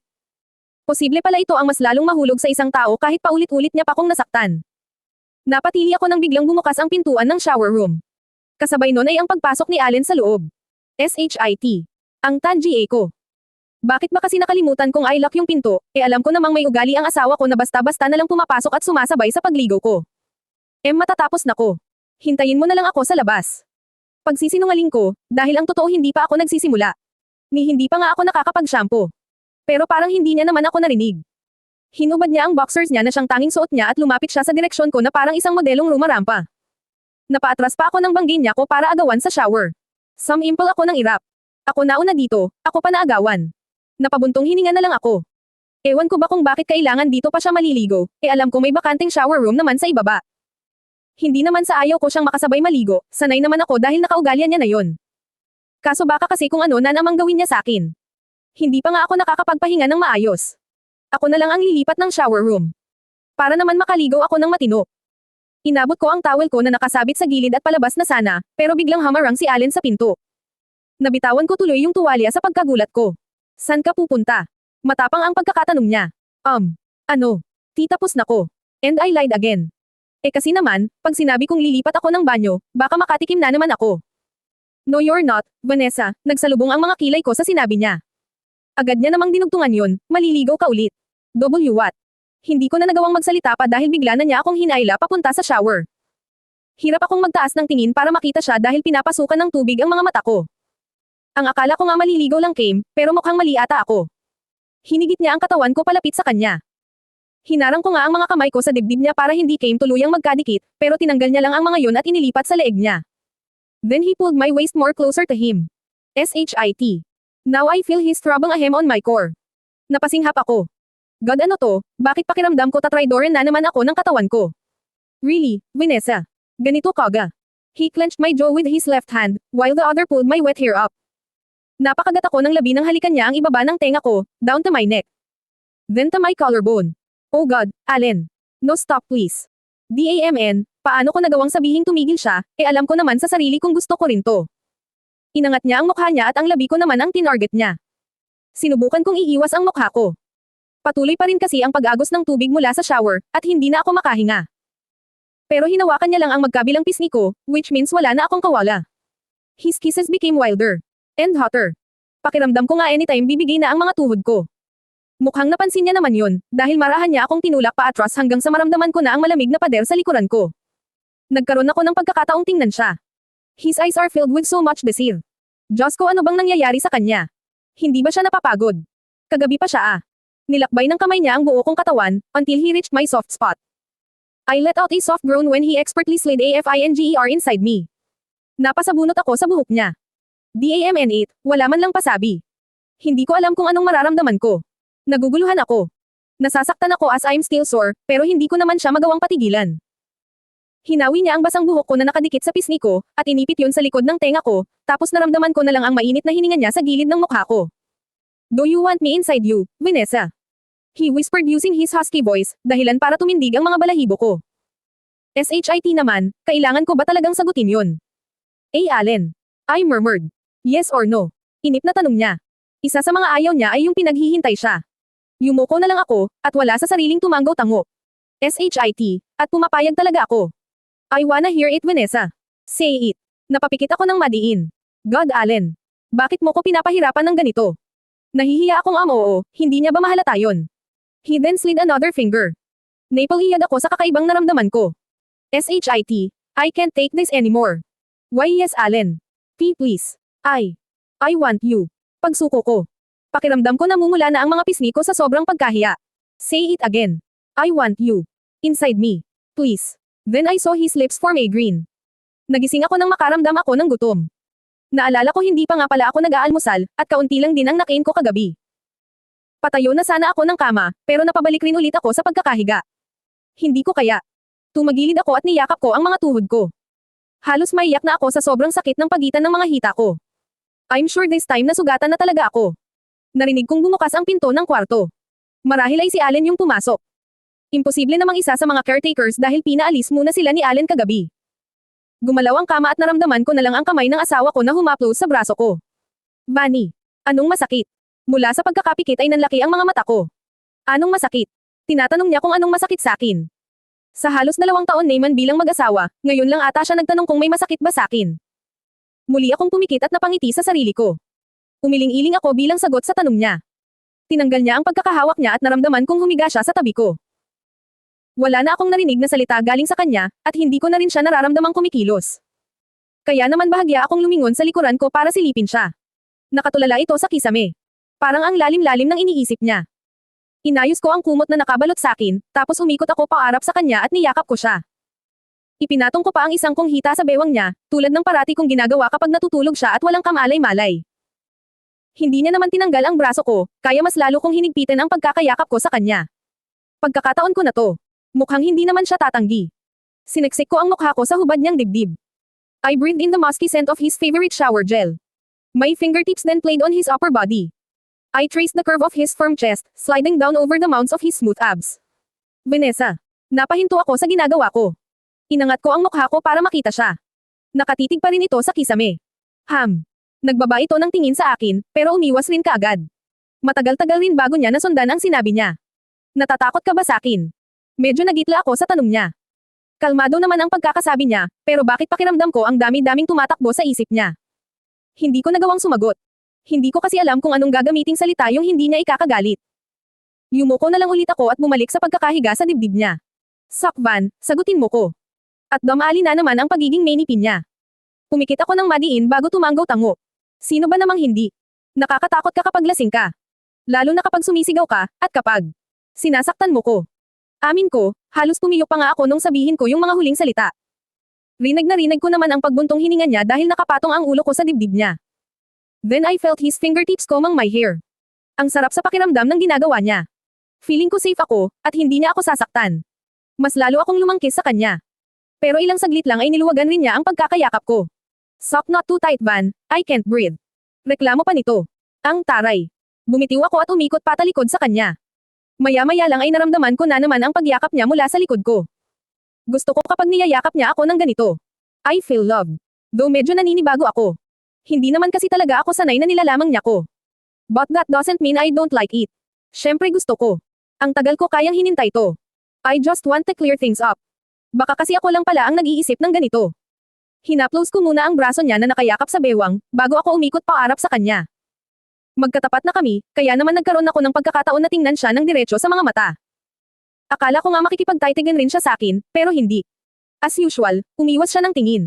Speaker 2: Posible pala ito ang mas lalong mahulog sa isang tao kahit paulit-ulit niya pa kong nasaktan. Napatili ako nang biglang bumukas ang pintuan ng shower room. Kasabay nun ay ang pagpasok ni Allen sa loob. SHIT. Ang tangier ko. Bakit ba kasi nakalimutan kong I-lock yung pinto, alam ko namang may ugali ang asawa ko na basta-basta na lang pumapasok at sumasabay sa pagligo ko. Matatapos na ko. Hintayin mo na lang ako sa labas. Pagsisinungaling ko, dahil ang totoo hindi pa ako nagsisimula. Hindi pa nga ako nakakapag-shampoo. Pero parang hindi niya naman ako narinig. Hinubad niya ang boxers niya na siyang tanging suot niya at lumapit siya sa direksyon ko na parang isang modelong rumarampa. Napaatras pa ako ng banggin niya ko para agawan sa shower. Sumimple ako ng irap. Ako nauna dito, ako pa naagawan. Napabuntong hininga na lang ako. Ewan ko ba kung bakit kailangan dito pa siya maliligo, alam ko may bakanting shower room naman sa ibaba. Hindi naman sa ayaw ko siyang makasabay maligo, sanay naman ako dahil nakaugalyan niya na yon. Kaso baka kasi kung ano na namang gawin niya sa akin. Hindi pa nga ako nakakapagpahinga ng maayos. Ako na lang ang lilipat ng shower room. Para naman makaligo ako ng matino. Inabot ko ang towel ko na nakasabit sa gilid at palabas na sana, pero biglang hamarang si Allen sa pinto. Nabitawan ko tuloy yung tuwalya sa pagkagulat ko. San ka pupunta? Matapang ang pagkakatanong niya. Ano? Titapos na ko. And I lied again. Kasi naman, pag sinabi kong lilipat ako ng banyo, baka makatikim na naman ako. No you're not, Vanessa, nagsalubong ang mga kilay ko sa sinabi niya. Agad niya namang dinugtungan yun, maliligaw ka ulit. What? Hindi ko na nagawang magsalita pa dahil bigla na niya akong hinayla papunta sa shower. Hirap akong magtaas ng tingin para makita siya dahil pinapasukan ng tubig ang mga mata ko. Ang akala ko nga maliligaw lang came, pero mukhang mali ata ako. Hinigit niya ang katawan ko palapit sa kanya. Hinarang ko nga ang mga kamay ko sa dibdib niya para hindi came tuluyang magkadikit, pero tinanggal niya lang ang mga yon at inilipat sa leeg niya. Then he pulled my waist more closer to him. SHIT. Now I feel his throbbing ahem on my core. Napasinghap ako. God, ano to, bakit pakiramdam ko tatraydoren na naman ako ng katawan ko? Really, Vanessa? Ganito kaga? He clenched my jaw with his left hand, while the other pulled my wet hair up. Napakagat ako ng labi ng halikan niya ang ibaba ng tenga ko, down to my neck. Then to my collarbone. Oh God, Allen. No, stop please. DAMN, paano ko nagawang sabihing tumigil siya, alam ko naman sa sarili kung gusto ko rin to. Inangat niya ang mukha niya at ang labi ko naman ang tinarget niya. Sinubukan kong iiwas ang mukha ko. Patuloy pa rin kasi ang pag-agos ng tubig mula sa shower, at hindi na ako makahinga. Pero hinawakan niya lang ang magkabilang pisngi ko, which means wala na akong kawala. His kisses became wilder. And hotter. Pakiramdam ko nga anytime bibigay na ang mga tuhod ko. Mukhang napansin niya naman yun, dahil marahan niya akong tinulak pa atras hanggang sa maramdaman ko na ang malamig na pader sa likuran ko. Nagkaroon ako ng pagkakataong tingnan siya. His eyes are filled with so much desire. Diyos ko, ano bang nangyayari sa kanya? Hindi ba siya napapagod? Kagabi pa siya Nilakbay ng kamay niya ang buo kong katawan, until he reached my soft spot. I let out a soft groan when he expertly slid a finger inside me. Napasabunot ako sa buhok niya. DAMN8, wala man lang pasabi. Hindi ko alam kung anong mararamdaman ko. Naguguluhan ako. Nasasaktan ako as I'm still sore, pero hindi ko naman siya magawang patigilan. Hinawi niya ang basang buhok ko na nakadikit sa pisngi ko, at inipit yun sa likod ng tenga ko, tapos naramdaman ko na lang ang mainit na hininga niya sa gilid ng mukha ko. Do you want me inside you, Vanessa? He whispered using his husky voice, dahilan para tumindig ang mga balahibo ko. SHIT naman, kailangan ko ba talagang sagutin yun? Allen. I murmured. Yes or no? Inip na tanong niya. Isa sa mga ayaw niya ay yung pinaghihintay siya. Yumuko na lang ako, at wala sa sariling tumanggaw-tango. SHIT, at pumapayag talaga ako. I wanna hear it, Vanessa. Say it. Napapikit ako ng madiin. God, Allen. Bakit mo ko pinapahirapan ng ganito? Nahihiya akong oo, hindi niya ba mahalata yun? He then slid another finger. Napaliyad ako sa kakaibang naramdaman ko. SHIT, I can't take this anymore. Why yes, Allen? Please. I want you. Pagsuko ko. Pakiramdam ko namumula na ang mga pisngi ko sa sobrang pagkahiya. Say it again. I want you. Inside me. Please. Then I saw his lips form a grin. Nagising ako nang makaramdam ako ng gutom. Naalala ko hindi pa nga pala ako nag-aalmusal, at kaunti lang din ang nakain ko kagabi. Patayo na sana ako ng kama, pero napabalik rin ulit ako sa pagkakahiga. Hindi ko kaya. Tumagilid ako at niyakap ko ang mga tuhod ko. Halos maiyak na ako sa sobrang sakit ng pagitan ng mga hita ko. I'm sure this time nasugatan na talaga ako. Narinig kong bumukas ang pinto ng kwarto. Marahil ay si Allen yung pumasok. Imposible namang isa sa mga caretakers dahil pinaalis muna sila ni Allen kagabi. Gumalaw ang kama at naramdaman ko na lang ang kamay ng asawa ko na humaplos sa braso ko. Vanny, anong masakit? Mula sa pagkakapikit ay nanlaki ang mga mata ko. Anong masakit? Tinatanong niya kung anong masakit sa akin. Sa halos 2 taon naman bilang mag-asawa, ngayon lang ata siya nagtanong kung may masakit ba sa akin. Muli akong pumikit at napangiti sa sarili ko. Umiling-iling ako bilang sagot sa tanong niya. Tinanggal niya ang pagkakahawak niya at naramdaman kong humiga siya sa tabi ko. Wala na akong narinig na salita galing sa kanya, at hindi ko na rin siya nararamdamang kumikilos. Kaya naman bahagya akong lumingon sa likuran ko para silipin siya. Nakatulala ito sa kisame. Parang ang lalim-lalim ng iniisip niya. Inayos ko ang kumot na nakabalot sa akin, tapos umikot ako paarap sa kanya at niyakap ko siya. Ipinatong ko pa ang isang kong hita sa bewang niya, tulad ng parati kong ginagawa kapag natutulog siya at walang kamalay-malay. Hindi niya naman tinanggal ang braso ko, kaya mas lalo kong hinigpitan ang pagkakayakap ko sa kanya. Pagkakataon ko na to. Mukhang hindi naman siya tatanggi. Sineksik ko ang mukha ko sa hubad niyang dibdib. I breathed in the musky scent of his favorite shower gel. My fingertips then played on his upper body. I traced the curve of his firm chest, sliding down over the mounds of his smooth abs. Vanessa. Napahinto ako sa ginagawa ko. Inangat ko ang mukha ko para makita siya. Nakatitig pa rin ito sa kisame. Nagbaba ito ng tingin sa akin, pero umiwas rin kaagad. Matagal-tagal rin bago niya nasundan ang sinabi niya. Natatakot ka ba sa akin? Medyo nagitla ako sa tanong niya. Kalmado naman ang pagkakasabi niya, pero bakit pakiramdam ko ang dami-daming tumatakbo sa isip niya? Hindi ko nagawang sumagot. Hindi ko kasi alam kung anong gagamiting salita yung hindi niya ikakagalit. Yumuko na lang ulit ako at bumalik sa pagkakahiga sa dibdib niya. Sakvan, sagutin mo ko. At damali na naman ang pagiging mainipin niya. Pumikit ako ng madiin bago tumanggaw-tango. Sino ba namang hindi? Nakakatakot ka kapag lasing ka. Lalo na kapag sumisigaw ka, at kapag sinasaktan mo ko. Amin ko, halos pumiyok pa nga ako nung sabihin ko yung mga huling salita. Rinig na rinig ko naman ang pagbuntong hininga niya dahil nakapatong ang ulo ko sa dibdib niya. Then I felt his fingertips combing my hair. Ang sarap sa pakiramdam ng ginagawa niya. Feeling ko safe ako, at hindi niya ako sasaktan. Mas lalo akong lumangkis sa kanya. Pero ilang saglit lang ay niluwagan rin niya ang pagkakayakap ko. Suck not too tight, Van, I can't breathe. Reklamo pa nito. Ang taray. Bumitiw ako at umikot patalikod sa kanya. Maya-maya lang ay naramdaman ko na naman ang pagyakap niya mula sa likod ko. Gusto ko kapag niyayakap niya ako ng ganito. I feel loved. Though medyo naninibago ako. Hindi naman kasi talaga ako sanay na nilalamang niya ko. But that doesn't mean I don't like it. Syempre gusto ko. Ang tagal ko kayang hinintay to. I just want to clear things up. Baka kasi ako lang pala ang nag-iisip ng ganito. Hinaplos ko muna ang braso niya na nakayakap sa bewang, bago ako umikot paarap sa kanya. Magkatapat na kami, kaya naman nagkaroon ako ng pagkakataon na tingnan siya ng diretso sa mga mata. Akala ko nga makikipagtaitigan rin siya sa akin, pero hindi. As usual, umiwas siya ng tingin.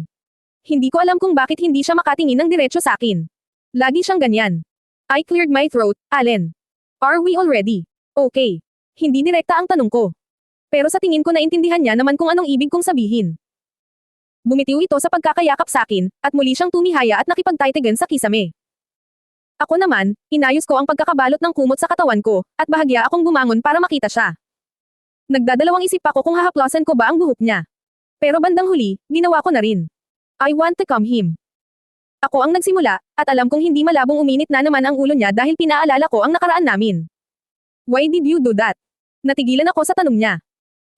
Speaker 2: Hindi ko alam kung bakit hindi siya makatingin ng diretso sa akin. Lagi siyang ganyan. I cleared my throat, Allen. Are we all ready? Okay. Hindi direkta ang tanong ko. Pero sa tingin ko naintindihan niya naman kung anong ibig kong sabihin. Bumitiw ito sa pagkakayakap sa akin, at muli siyang tumihaya at nakipagtaitigan sa kisame. Ako naman, inayos ko ang pagkakabalot ng kumot sa katawan ko, at bahagya akong bumangon para makita siya. Nagdadalawang isip ako kung hahaplasan ko ba ang buhok niya. Pero bandang huli, ginawa ko na rin. I want to calm him. Ako ang nagsimula, at At alam kong hindi malabong uminit na naman ang ulo niya dahil pinaalala ko ang nakaraan namin. Why did you do that? Natigilan ako sa tanong niya.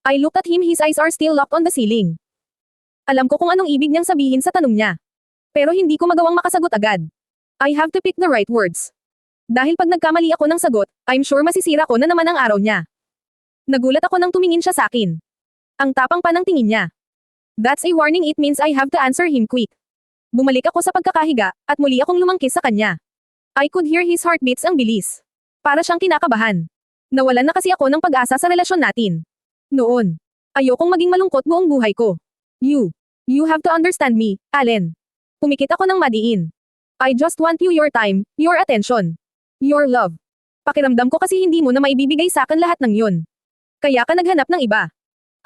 Speaker 2: I looked at him, his eyes are still locked on the ceiling. Alam ko kung anong ibig niyang sabihin sa tanong niya. Pero hindi ko magawang makasagot agad. I have to pick the right words. Dahil pag nagkamali ako ng sagot, I'm sure masisira ko na naman ang araw niya. Nagulat ako nang tumingin siya sa akin. Ang tapang pa ng tingin niya. That's a warning, it means I have to answer him quick. Bumalik ako sa pagkakahiga, at muli akong lumangkis sa kanya. I could hear his heartbeats, ang bilis. Para siyang kinakabahan. Nawalan na kasi ako ng pag-asa sa relasyon natin. Noon. Ayokong maging malungkot buong buhay ko. You have to understand me, Allen. Pumikit ako ng madiin. I just want your time, your attention. Your love. Pakiramdam ko kasi hindi mo na maibibigay sa akin lahat ng yun. Kaya ka naghanap ng iba.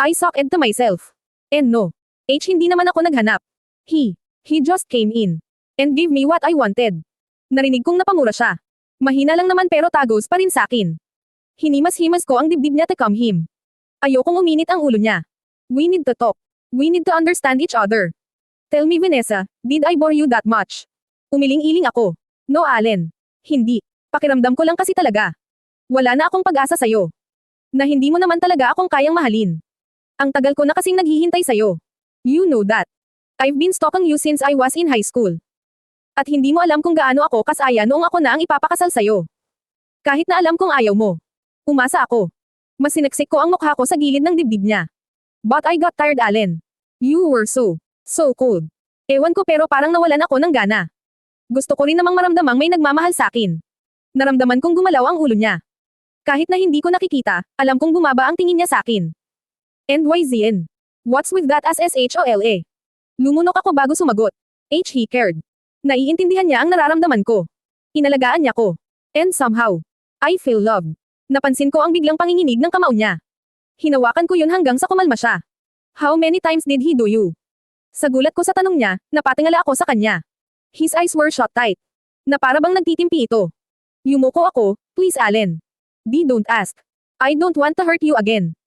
Speaker 2: I sucked to myself. And no. Hindi naman ako naghanap. He just came in. And gave me what I wanted. Narinig kong napamura siya. Mahina lang naman pero tagos pa rin sa akin. Hinimas-himas ko ang dibdib niya to calm him. Ayokong uminit ang ulo niya. We need to talk. We need to understand each other. Tell me, Vanessa, did I bore you that much? Umiling-iling ako. No, Allen. Hindi. Pakiramdam ko lang kasi talaga. Wala na akong pag-asa sa'yo. Na hindi mo naman talaga akong kayang mahalin. Ang tagal ko na kasing naghihintay sa'yo. You know that. I've been stalking you since I was in high school. At hindi mo alam kung gaano ako kasaya noong ako na ang ipapakasal sa'yo. Kahit na alam kong ayaw mo. Umasa ako. Mas siniksik ko ang mukha ko sa gilid ng dibdib niya. But I got tired, Allen. You were so cold. Ewan ko pero parang nawalan ako ng gana. Gusto ko rin namang maramdamang may nagmamahal sa akin. Naramdaman kong gumalaw ang ulo niya. Kahit na hindi ko nakikita, alam kong bumaba ang tingin niya sa akin. And YZN. What's with that as SHOLA? Lumunok ako bago sumagot. He cared. Naiintindihan niya ang nararamdaman ko. Inalagaan niya ko. And somehow, I feel loved. Napansin ko ang biglang panginginig ng kamao niya. Hinawakan ko yun hanggang sa kumalma siya. How many times did he do you? Sa gulat ko sa tanong niya, napatingala ako sa kanya. His eyes were shut tight. Na para bang nagtitimpi ito. Yumuko ako, please Allen. Don't ask. I don't want to hurt you again.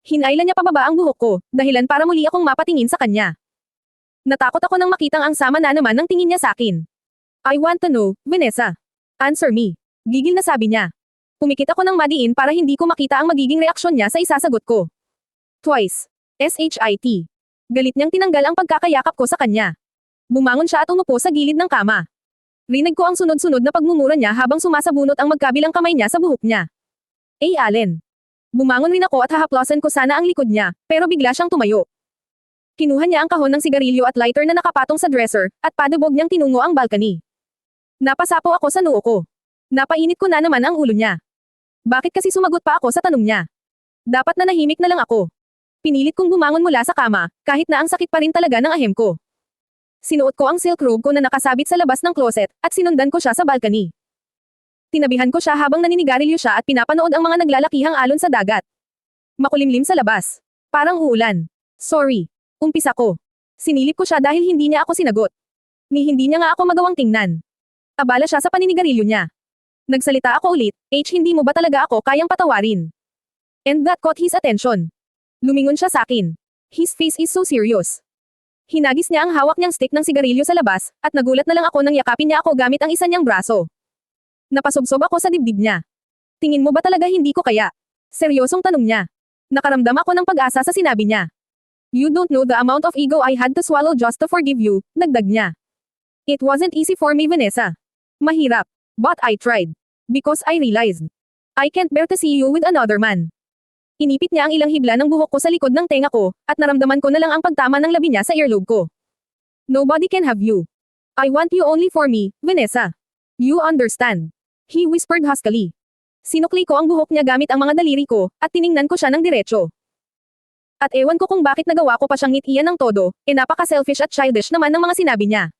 Speaker 2: Hinailan niya pababa ang buhok ko, dahilan para muli akong mapatingin sa kanya. Natakot ako nang makitang ang sama na naman ng tingin niya sa akin. I want to know, Vanessa. Answer me. Gigil na sabi niya. Pumikit ako ng madiin para hindi ko makita ang magiging reaksyon niya sa isasagot ko. Twice. SHIT. Galit niyang tinanggal ang pagkakayakap ko sa kanya. Bumangon siya at umupo sa gilid ng kama. Rinig ko ang sunod-sunod na pagmumura niya habang sumasabunot ang magkabilang kamay niya sa buhok niya. Allen. Bumangon rin ako at hahaplasan ko sana ang likod niya, pero bigla siyang tumayo. Kinuha niya ang kahon ng sigarilyo at lighter na nakapatong sa dresser, at padubog niyang tinungo ang balcony. Napasapo ako sa noo ko. Napainit ko na naman ang ulo niya. Bakit kasi sumagot pa ako sa tanong niya? Dapat na nahimik na lang ako. Pinilit kong bumangon mula sa kama, kahit na ang sakit pa rin talaga ng ahem ko. Sinuot ko ang silk robe ko na nakasabit sa labas ng closet, at sinundan ko siya sa balcony. Tinabihan ko siya habang naninigarilyo siya at pinapanood ang mga naglalakihang alon sa dagat. Makulimlim sa labas. Parang uulan. Sorry. Umpisa ko. Sinilip ko siya dahil hindi niya ako sinagot. Hindi niya nga ako magawang tingnan. Abala siya sa paninigarilyo niya. Nagsalita ako ulit, hindi mo ba talaga ako kayang patawarin? And that caught his attention. Lumingon siya sa akin. His face is so serious. Hinagis niya ang hawak niyang stick ng sigarilyo sa labas, at nagulat na lang ako nang yakapin niya ako gamit ang isa niyang braso. Napasobsob ako sa dibdib niya. Tingin mo ba talaga hindi ko kaya? Seryosong tanong niya. Nakaramdam ako ng pag-asa sa sinabi niya. You don't know the amount of ego I had to swallow just to forgive you, dagdag niya. It wasn't easy for me, Vanessa. Mahirap. But I tried. Because I realized. I can't bear to see you with another man. Inipit niya ang ilang hibla ng buhok ko sa likod ng tenga ko, at naramdaman ko na lang ang pagtama ng labi niya sa earlobe ko. Nobody can have you. I want you only for me, Vanessa. You understand. He whispered huskily. Sinukli ko ang buhok niya gamit ang mga daliri ko, at tiningnan ko siya ng diretso. At ewan ko kung bakit nagawa ko pa siyang ngitian ng todo, napaka-selfish at childish naman ng mga sinabi niya.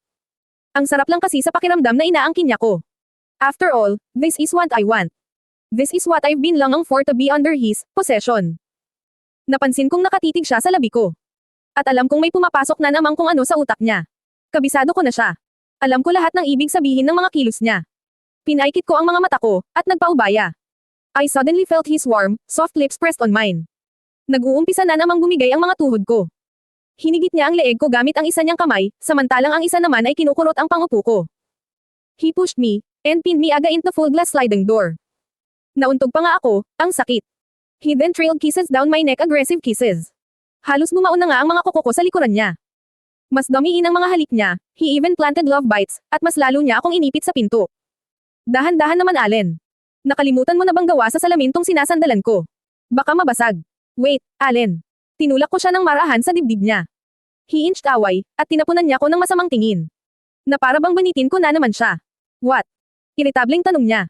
Speaker 2: Ang sarap lang kasi sa pakiramdam na inaangkin niya ko. After all, this is what I want. This is what I've been longing for, to be under his possession. Napansin kong nakatitig siya sa labi ko. At alam kong may pumapasok na naman kung ano sa utak niya. Kabisado ko na siya. Alam ko lahat ng ibig sabihin ng mga kilos niya. Pinaikit ko ang mga mata ko, at nagpaubaya. I suddenly felt his warm, soft lips pressed on mine. Nag-uumpisa na namang bumigay ang mga tuhod ko. Hinigit niya ang leeg ko gamit ang isa niyang kamay, samantalang ang isa naman ay kinukurot ang pangupo ko. He pushed me, and pinned me against the full glass sliding door. Nauntog pa nga ako, ang sakit. He then trailed kisses down my neck, aggressive kisses. Halos bumaon na nga ang mga kuko ko sa likuran niya. Mas damiin ang mga halik niya, he even planted love bites, at mas lalo niya akong inipit sa pinto. Dahan-dahan naman Allen. Nakalimutan mo na bang gawa sa salamin tong sinasandalan ko? Baka mabasag. Wait, Allen. Tinulak ko siya ng marahan sa dibdib niya. He inched away, at tinapunan niya ko ng masamang tingin. Na para bang banitin ko na naman siya. What? Iritableng tanong niya.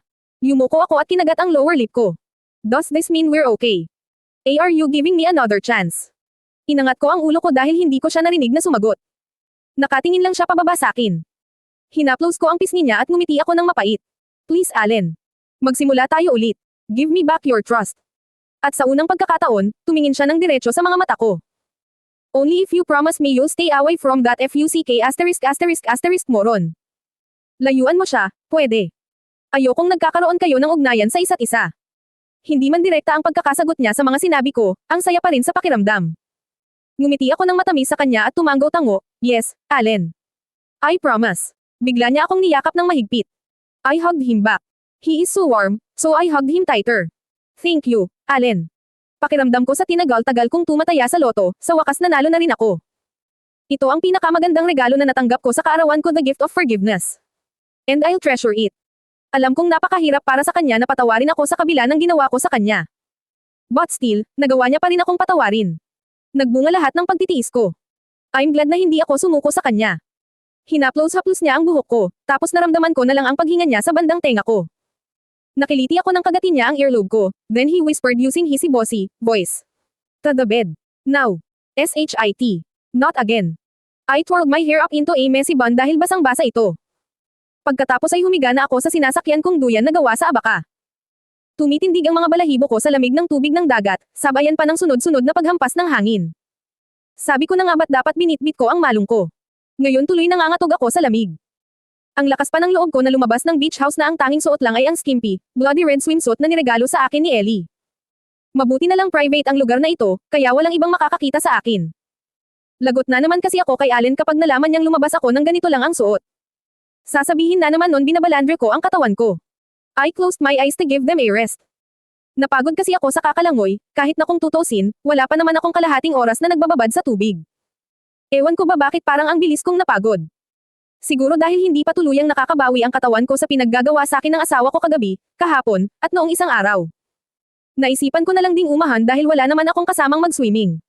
Speaker 2: Yumuko ako at kinagat ang lower lip ko. Does this mean we're okay? Are you giving me another chance? Inangat ko ang ulo ko dahil hindi ko siya narinig na sumagot. Nakatingin lang siya pababa sa akin. Hinaplos ko ang pisngi niya at ngumiti ako ng mapait. Please Allen. Magsimula tayo ulit. Give me back your trust. At sa unang pagkakataon, tumingin siya ng diretso sa mga mata ko. Only if you promise me you'll stay away from that fuck moron. Layuan mo siya, pwede. Ayokong nagkakaroon kayo ng ugnayan sa isa't isa. Hindi man direkta ang pagkakasagot niya sa mga sinabi ko, ang saya pa rin sa pakiramdam. Ngumiti ako ng matamis sa kanya at tumanggo-tango, yes, Allen. I promise. Bigla niya akong niyakap ng mahigpit. I hugged him back. He is so warm, so I hugged him tighter. Thank you, Allen. Pakiramdam ko sa tinagal-tagal kong tumataya sa loto, sa wakas nanalo na rin ako. Ito ang pinakamagandang regalo na natanggap ko sa kaarawan ko, the gift of forgiveness. And I'll treasure it. Alam kong napakahirap para sa kanya na patawarin ako sa kabila ng ginawa ko sa kanya. But still, nagawa niya pa rin akong patawarin. Nagbunga lahat ng pagtitiis ko. I'm glad na hindi ako sumuko sa kanya. Hinaplos-haplos niya ang buhok ko, tapos naramdaman ko na lang ang paghinga niya sa bandang tenga ko. Nakiliti ako ng kagatin niya ang earlobe ko, then he whispered using his bossy voice. To the bed. Now. S-H-I-T. Not again. I twirled my hair up into a messy bun dahil basang-basa ito. Pagkatapos ay humiga na ako sa sinasakyan kong duyan na gawa sa abaka. Tumitindig ang mga balahibo ko sa lamig ng tubig ng dagat, sabayan pa ng sunod-sunod na paghampas ng hangin. Sabi ko na nga ba't dapat binitbit ko ang malong ko. Ngayon tuloy nangangatog ako sa lamig. Ang lakas pa ng loob ko na lumabas ng beach house na ang tanging suot lang ay ang skimpy, bloody red swimsuit na niregalo sa akin ni Ellie. Mabuti na lang private ang lugar na ito, kaya walang ibang makakakita sa akin. Lagot na naman kasi ako kay Allen kapag nalaman niyang lumabas ako ng ganito lang ang suot. Sasabihin na naman nun binabalandre ko ang katawan ko. I closed my eyes to give them a rest. Napagod kasi ako sa kakalangoy, kahit na kung tutusin, wala pa naman akong kalahating oras na nagbababad sa tubig. Ewan ko ba bakit parang ang bilis kong napagod. Siguro dahil hindi pa tuluyang nakakabawi ang katawan ko sa pinaggagawa sa akin ng asawa ko kagabi, kahapon, at noong isang araw. Naisipan ko na lang ding umahan dahil wala naman akong kasamang mag-swimming.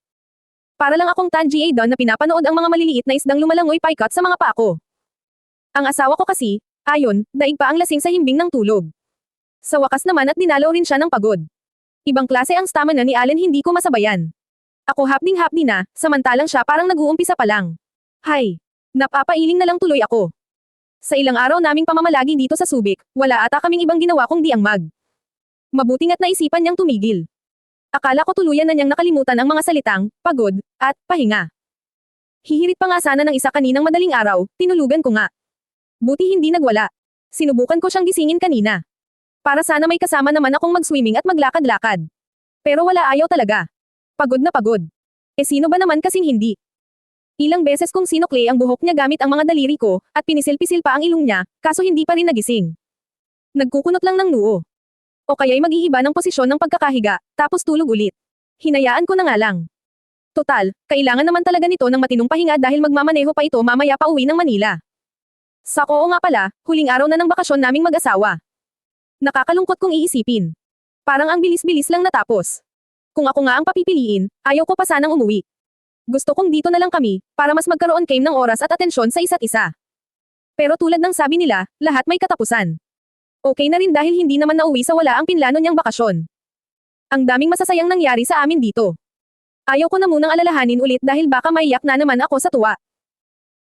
Speaker 2: Para lang akong Tanji Adon na pinapanood ang mga maliliit na isdang lumalangoy paikat sa mga paa ko. Ang asawa ko kasi, ayon, daig pa ang lasing sa himbing ng tulog. Sa wakas naman at dinalaw rin siya ng pagod. Ibang klase ang stamina ni Allen, hindi ko masabayan. Ako hapding-hapdi na, samantalang siya parang nag-uumpisa pa lang. Hay! Napapailing na lang tuloy ako. Sa ilang araw naming pamamalagi dito sa Subic, wala ata kaming ibang ginawa kung di ang mag. Mabuting at naisipan niyang tumigil. Akala ko tuluyan na niyang nakalimutan ang mga salitang, pagod, at pahinga. Hihirit pa nga sana ng isa kaninang madaling araw, tinulugan ko nga. Buti hindi nagwala. Sinubukan ko siyang gisingin kanina. Para sana may kasama naman akong mag-swimming at maglakad-lakad. Pero wala, ayaw talaga. Pagod na pagod. Sino ba naman kasing hindi? Ilang beses kong sinukli ang buhok niya gamit ang mga daliri ko, at pinisil-pisil pa ang ilong niya, kaso hindi pa rin nagising. Nagkukunot lang ng noo. O kaya'y mag-iiba ng posisyon ng pagkakahiga, tapos tulog ulit. Hinayaan ko na nga lang. Total, kailangan naman talaga nito ng matinong pahinga dahil magmamaneho pa ito mamaya pa uwi ng Manila. Oo nga pala, huling araw na ng bakasyon naming mag-asawa. Nakakalungkot kong iisipin. Parang ang bilis-bilis lang natapos. Kung ako nga ang papipiliin, ayaw ko pa sanang umuwi. Gusto kong dito na lang kami, para mas magkaroon kayo ng oras at atensyon sa isa't isa. Pero tulad ng sabi nila, lahat may katapusan. Okay na rin dahil hindi naman nauwi sa wala ang pinlano niyang bakasyon. Ang daming masasayang nangyari sa amin dito. Ayaw ko na munang alalahanin ulit dahil baka maiyak na naman ako sa tuwa.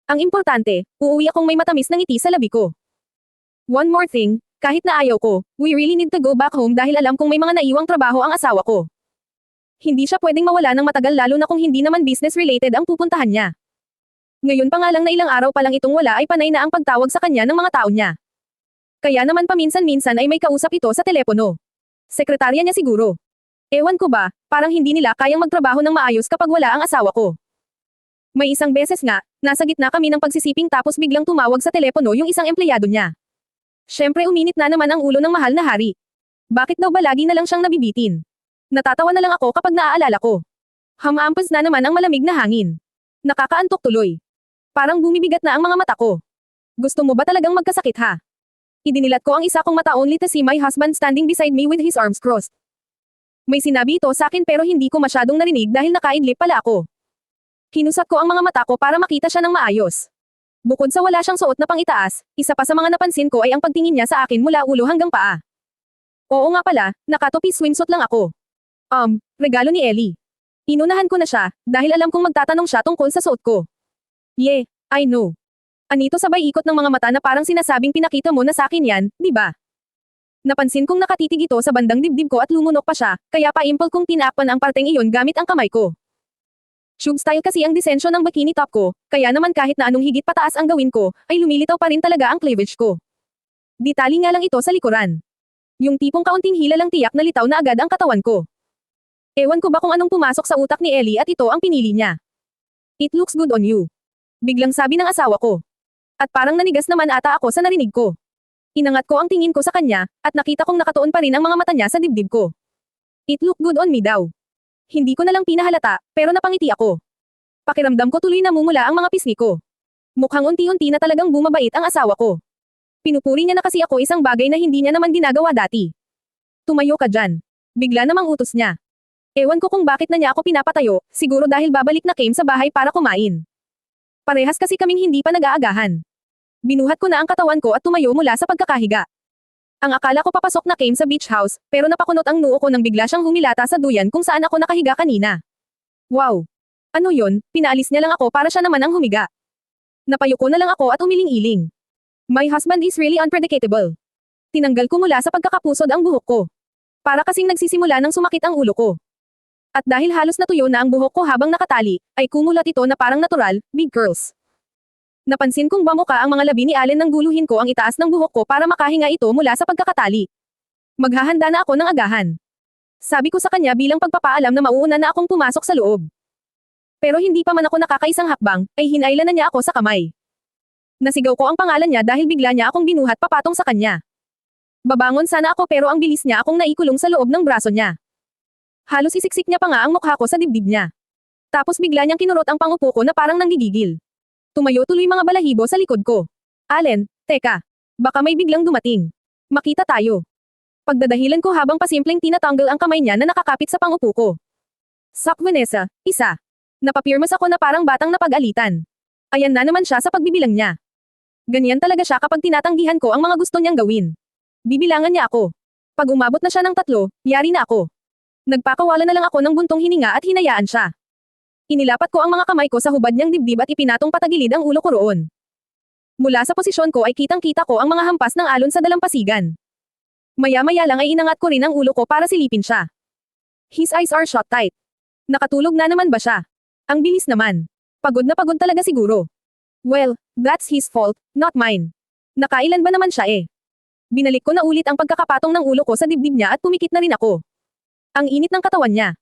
Speaker 2: Ang importante, uuwi akong may matamis na ngiti sa labi ko. One more thing, kahit na ayaw ko, we really need to go back home dahil alam kong may mga naiwang trabaho ang asawa ko. Hindi siya pwedeng mawala ng matagal lalo na kung hindi naman business-related ang pupuntahan niya. Ngayon pa nga lang na ilang araw pa lang itong wala ay panay na ang pagtawag sa kanya ng mga tao niya. Kaya naman paminsan-minsan ay may kausap ito sa telepono. Sekretarya niya siguro. Ewan ko ba, parang hindi nila kayang magtrabaho ng maayos kapag wala ang asawa ko. May isang beses nga, nasa gitna kami ng pagsisiping tapos biglang tumawag sa telepono yung isang empleyado niya. Syempre uminit na naman ang ulo ng mahal na hari. Bakit daw ba lagi na lang siyang nabibitin? Natatawa na lang ako kapag naaalala ko. Hamampas na naman ang malamig na hangin. Nakakaantok tuloy. Parang bumibigat na ang mga mata ko. Gusto mo ba talagang magkasakit ha? Idinilat ko ang isa kong mata only to see my husband standing beside me with his arms crossed. May sinabi ito sa akin pero hindi ko masyadong narinig dahil nakaidlip pala ako. Kinusat ko ang mga mata ko para makita siya ng maayos. Bukod sa wala siyang suot na pangitaas, isa pa sa mga napansin ko ay ang pagtingin niya sa akin mula ulo hanggang paa. Oo nga pala, nakatopi swimsuit lang ako. Regalo ni Ellie. Inunahan ko na siya, dahil alam kong magtatanong siya tungkol sa suot ko. Yeah, I know. Anito sabay ikot ng mga mata na parang sinasabing pinakita mo na sa akin yan, di ba? Napansin kong nakatitig ito sa bandang dibdib ko at lumunok pa siya, kaya pa-impol kong tinakpan ang parteng iyon gamit ang kamay ko. Tube style kasi ang disensyo ng bikini top ko, kaya naman kahit na anong higit pataas ang gawin ko, ay lumilitaw pa rin talaga ang cleavage ko. Ditali nga lang ito sa likuran. Yung tipong kaunting hila lang tiyak na litaw na agad ang katawan ko. Ewan ko ba kung anong pumasok sa utak ni Ellie at ito ang pinili niya. It looks good on you. Biglang sabi ng asawa ko. At parang nanigas naman ata ako sa narinig ko. Inangat ko ang tingin ko sa kanya, at nakita kong nakatuon pa rin ang mga mata niya sa dibdib ko. It look good on me daw. Hindi ko na lang pinahalata, pero napangiti ako. Pakiramdam ko tuloy namumula ang mga pisngi ko. Mukhang unti-unti na talagang bumabait ang asawa ko. Pinupuri niya na kasi ako isang bagay na hindi niya naman ginagawa dati. Tumayo ka dyan. Bigla namang utos niya. Ewan ko kung bakit na niya ako pinapatayo, siguro dahil babalik na Kim sa bahay para kumain. Parehas kasi kaming hindi pa nag-aagahan. Binuhat ko na ang katawan ko at tumayo mula sa pagkakahiga. Ang akala ko papasok na Kim sa beach house, pero napakunot ang noo ko nang bigla siyang humilata sa duyan kung saan ako nakahiga kanina. Wow! Ano yon? Pinaalis niya lang ako para siya naman ang humiga. Napayuko na lang ako at umiling-iling. My husband is really unpredictable. Tinanggal ko mula sa pagkakapusod ang buhok ko. Para kasing nagsisimula nang sumakit ang ulo ko. At dahil halos natuyo na ang buhok ko habang nakatali, ay kumulat ito na parang natural, big curls. Napansin kong bamuka ang mga labi ni Allen nang guluhin ko ang itaas ng buhok ko para makahinga ito mula sa pagkakatali. Maghahanda na ako ng agahan. Sabi ko sa kanya bilang pagpapaalam na mauuna na akong pumasok sa loob. Pero hindi pa man ako nakakaisang hakbang, ay hinailan na niya ako sa kamay. Nasigaw ko ang pangalan niya dahil bigla niya akong binuhat papatong sa kanya. Babangon sana ako pero ang bilis niya akong naikulong sa loob ng braso niya. Halos isiksik niya pa nga ang mukha ko sa dibdib niya. Tapos bigla niyang kinurot ang pangupo ko na parang nanggigigil. Tumayo tuloy mga balahibo sa likod ko. Allen, teka. Baka may biglang dumating. Makita tayo. Pagdadahilan ko habang pasimpleng tinatanggal ang kamay niya na nakakapit sa pangupo ko. Sup Vanessa, isa. Napapirmas ako na parang batang napag-alitan. Ayan na naman siya sa pagbibilang niya. Ganyan talaga siya kapag tinatanggihan ko ang mga gusto niyang gawin. Bibilangan niya ako. Pag umabot na siya ng 3, yari na ako. Nagpakawala na lang ako ng buntong hininga at hinayaan siya. Inilapat ko ang mga kamay ko sa hubad niyang dibdib at ipinatong patagilid ang ulo ko roon. Mula sa posisyon ko ay kitang-kita ko ang mga hampas ng alon sa dalampasigan. Maya-maya lang ay inangat ko rin ang ulo ko para silipin siya. His eyes are shut tight. Nakatulog na naman ba siya? Ang bilis naman. Pagod na pagod talaga siguro. Well, that's his fault, not mine. Nakailan ba naman siya eh? Binalik ko na ulit ang pagkakapatong ng ulo ko sa dibdib niya at pumikit na rin ako. Ang init ng katawan niya.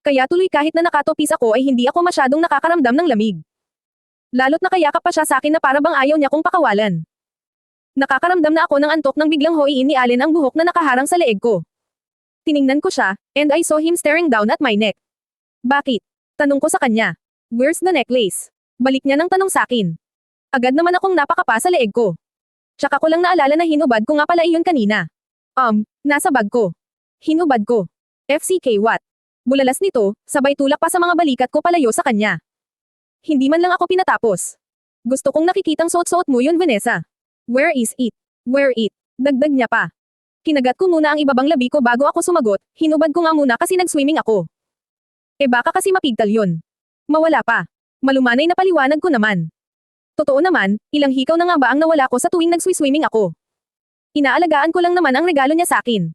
Speaker 2: Kaya tuloy kahit na nakatopis ako ay hindi ako masyadong nakakaramdam ng lamig. Lalo't nakayakap pa siya sa akin na para bang ayaw niya kong pakawalan. Nakakaramdam na ako ng antok nang biglang hoiin ni Allen ang buhok na nakaharang sa leeg ko. Tiningnan ko siya, and I saw him staring down at my neck. Bakit? Tanong ko sa kanya. Where's the necklace? Balik niya ng tanong sa akin. Agad naman akong napakapa sa leeg ko. Tsaka ko lang naalala na hinubad ko nga pala iyon kanina. Nasa bag ko. Hinubad ko. FCK what? Bulalas nito, sabay tulak pa sa mga balikat ko palayo sa kanya. Hindi man lang ako pinatapos. Gusto kong nakikitang suot-suot mo yun Vanessa. Where is it? Where it? Dagdag niya pa. Kinagat ko muna ang ibabang labi ko bago ako sumagot, hinubad ko nga muna kasi nag-swimming ako. Baka kasi mapigtal yun. Mawala pa. Malumanay na paliwanag ko naman. Totoo naman, ilang hikaw na nga ba ang nawala ko sa tuwing nag-swimming ako. Inaalagaan ko lang naman ang regalo niya sa akin.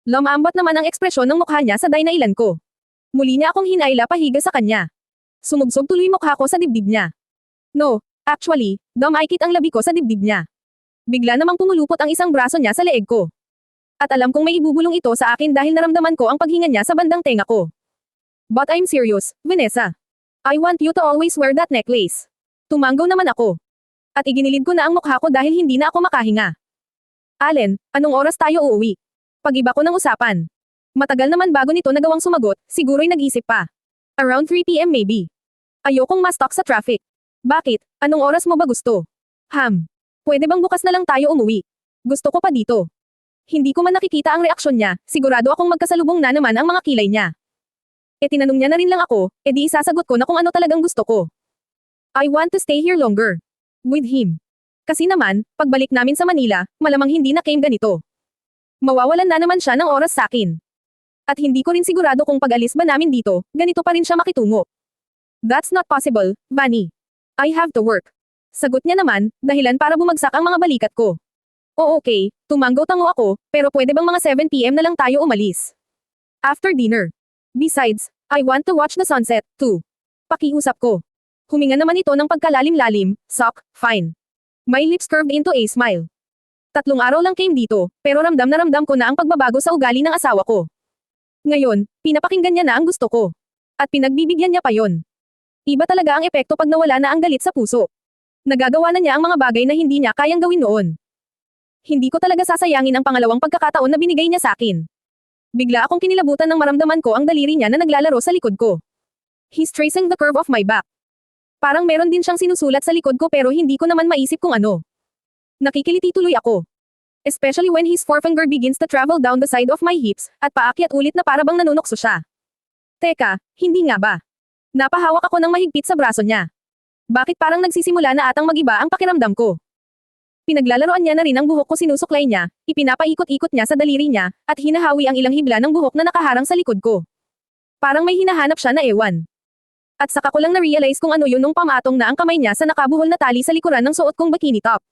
Speaker 2: Lumambot naman ang ekspresyon ng mukha niya sa dainailan ko. Muli niya akong hinaila pahiga sa kanya. Sumubsob tuloy mukha ko sa dibdib niya. No, actually, dumaikit ang labi ko sa dibdib niya. Bigla namang pumulupot ang isang braso niya sa leeg ko. At alam kong may ibubulong ito sa akin dahil naramdaman ko ang paghinga niya sa bandang tenga ko. But I'm serious, Vanessa. I want you to always wear that necklace. Tumanggaw naman ako. At iginilid ko na ang mukha ko dahil hindi na ako makahinga. Allen, anong oras tayo uuwi? Pag-iba ko ng usapan. Matagal naman bago nito nagawang sumagot, siguro'y nag-isip pa. Around 3 p.m. maybe. Ayokong ma-stuck sa traffic. Bakit? Anong oras mo ba gusto? Pwede bang bukas na lang tayo umuwi? Gusto ko pa dito. Hindi ko man nakikita ang reaksyon niya, sigurado akong magkasalubong na naman ang mga kilay niya. Tinanong niya na rin lang ako, di isasagot ko na kung ano talagang gusto ko. I want to stay here longer. With him. Kasi naman, pagbalik namin sa Manila, malamang hindi na came ganito. Mawawalan na naman siya ng oras sa akin. At hindi ko rin sigurado kung pag-alis ba namin dito, ganito pa rin siya makitungo. That's not possible, Bunny. I have to work. Sagot niya naman, dahilan para bumagsak ang mga balikat ko. O okay, tumanggo-tango ako, pero pwede bang mga 7 p.m. na lang tayo umalis? After dinner. Besides, I want to watch the sunset, too. Pakiusap ko. Huminga naman ito ng pagkalalim-lalim, fine. My lips curved into a smile. 3 araw lang came dito, pero ramdam na ramdam ko na ang pagbabago sa ugali ng asawa ko. Ngayon, pinapakinggan niya na ang gusto ko. At pinagbibigyan niya pa yon. Iba talaga ang epekto pag nawala na ang galit sa puso. Nagagawa na niya ang mga bagay na hindi niya kayang gawin noon. Hindi ko talaga sasayangin ang pangalawang pagkakataon na binigay niya sa akin. Bigla akong kinilabutan nang maramdaman ko ang daliri niya na naglalaro sa likod ko. He's tracing the curve of my back. Parang meron din siyang sinusulat sa likod ko pero hindi ko naman maisip kung ano. Nakikiliti tuloy ako. Especially when his forefinger begins to travel down the side of my hips, at paakyat ulit na para bang nanunokso siya. Teka, hindi nga ba? Napahawak ako ng mahigpit sa braso niya. Bakit parang nagsisimula na atang mag-iba ang pakiramdam ko? Pinaglalaroan niya na rin ang buhok ko, sinusuklay niya, ipinapaikot-ikot niya sa daliri niya, at hinahawi ang ilang hibla ng buhok na nakaharang sa likod ko. Parang may hinahanap siya na ewan. At saka ko lang na-realize kung ano yun nung pamatong na ang kamay niya sa nakabuhol na tali sa likuran ng suot kong bikini top.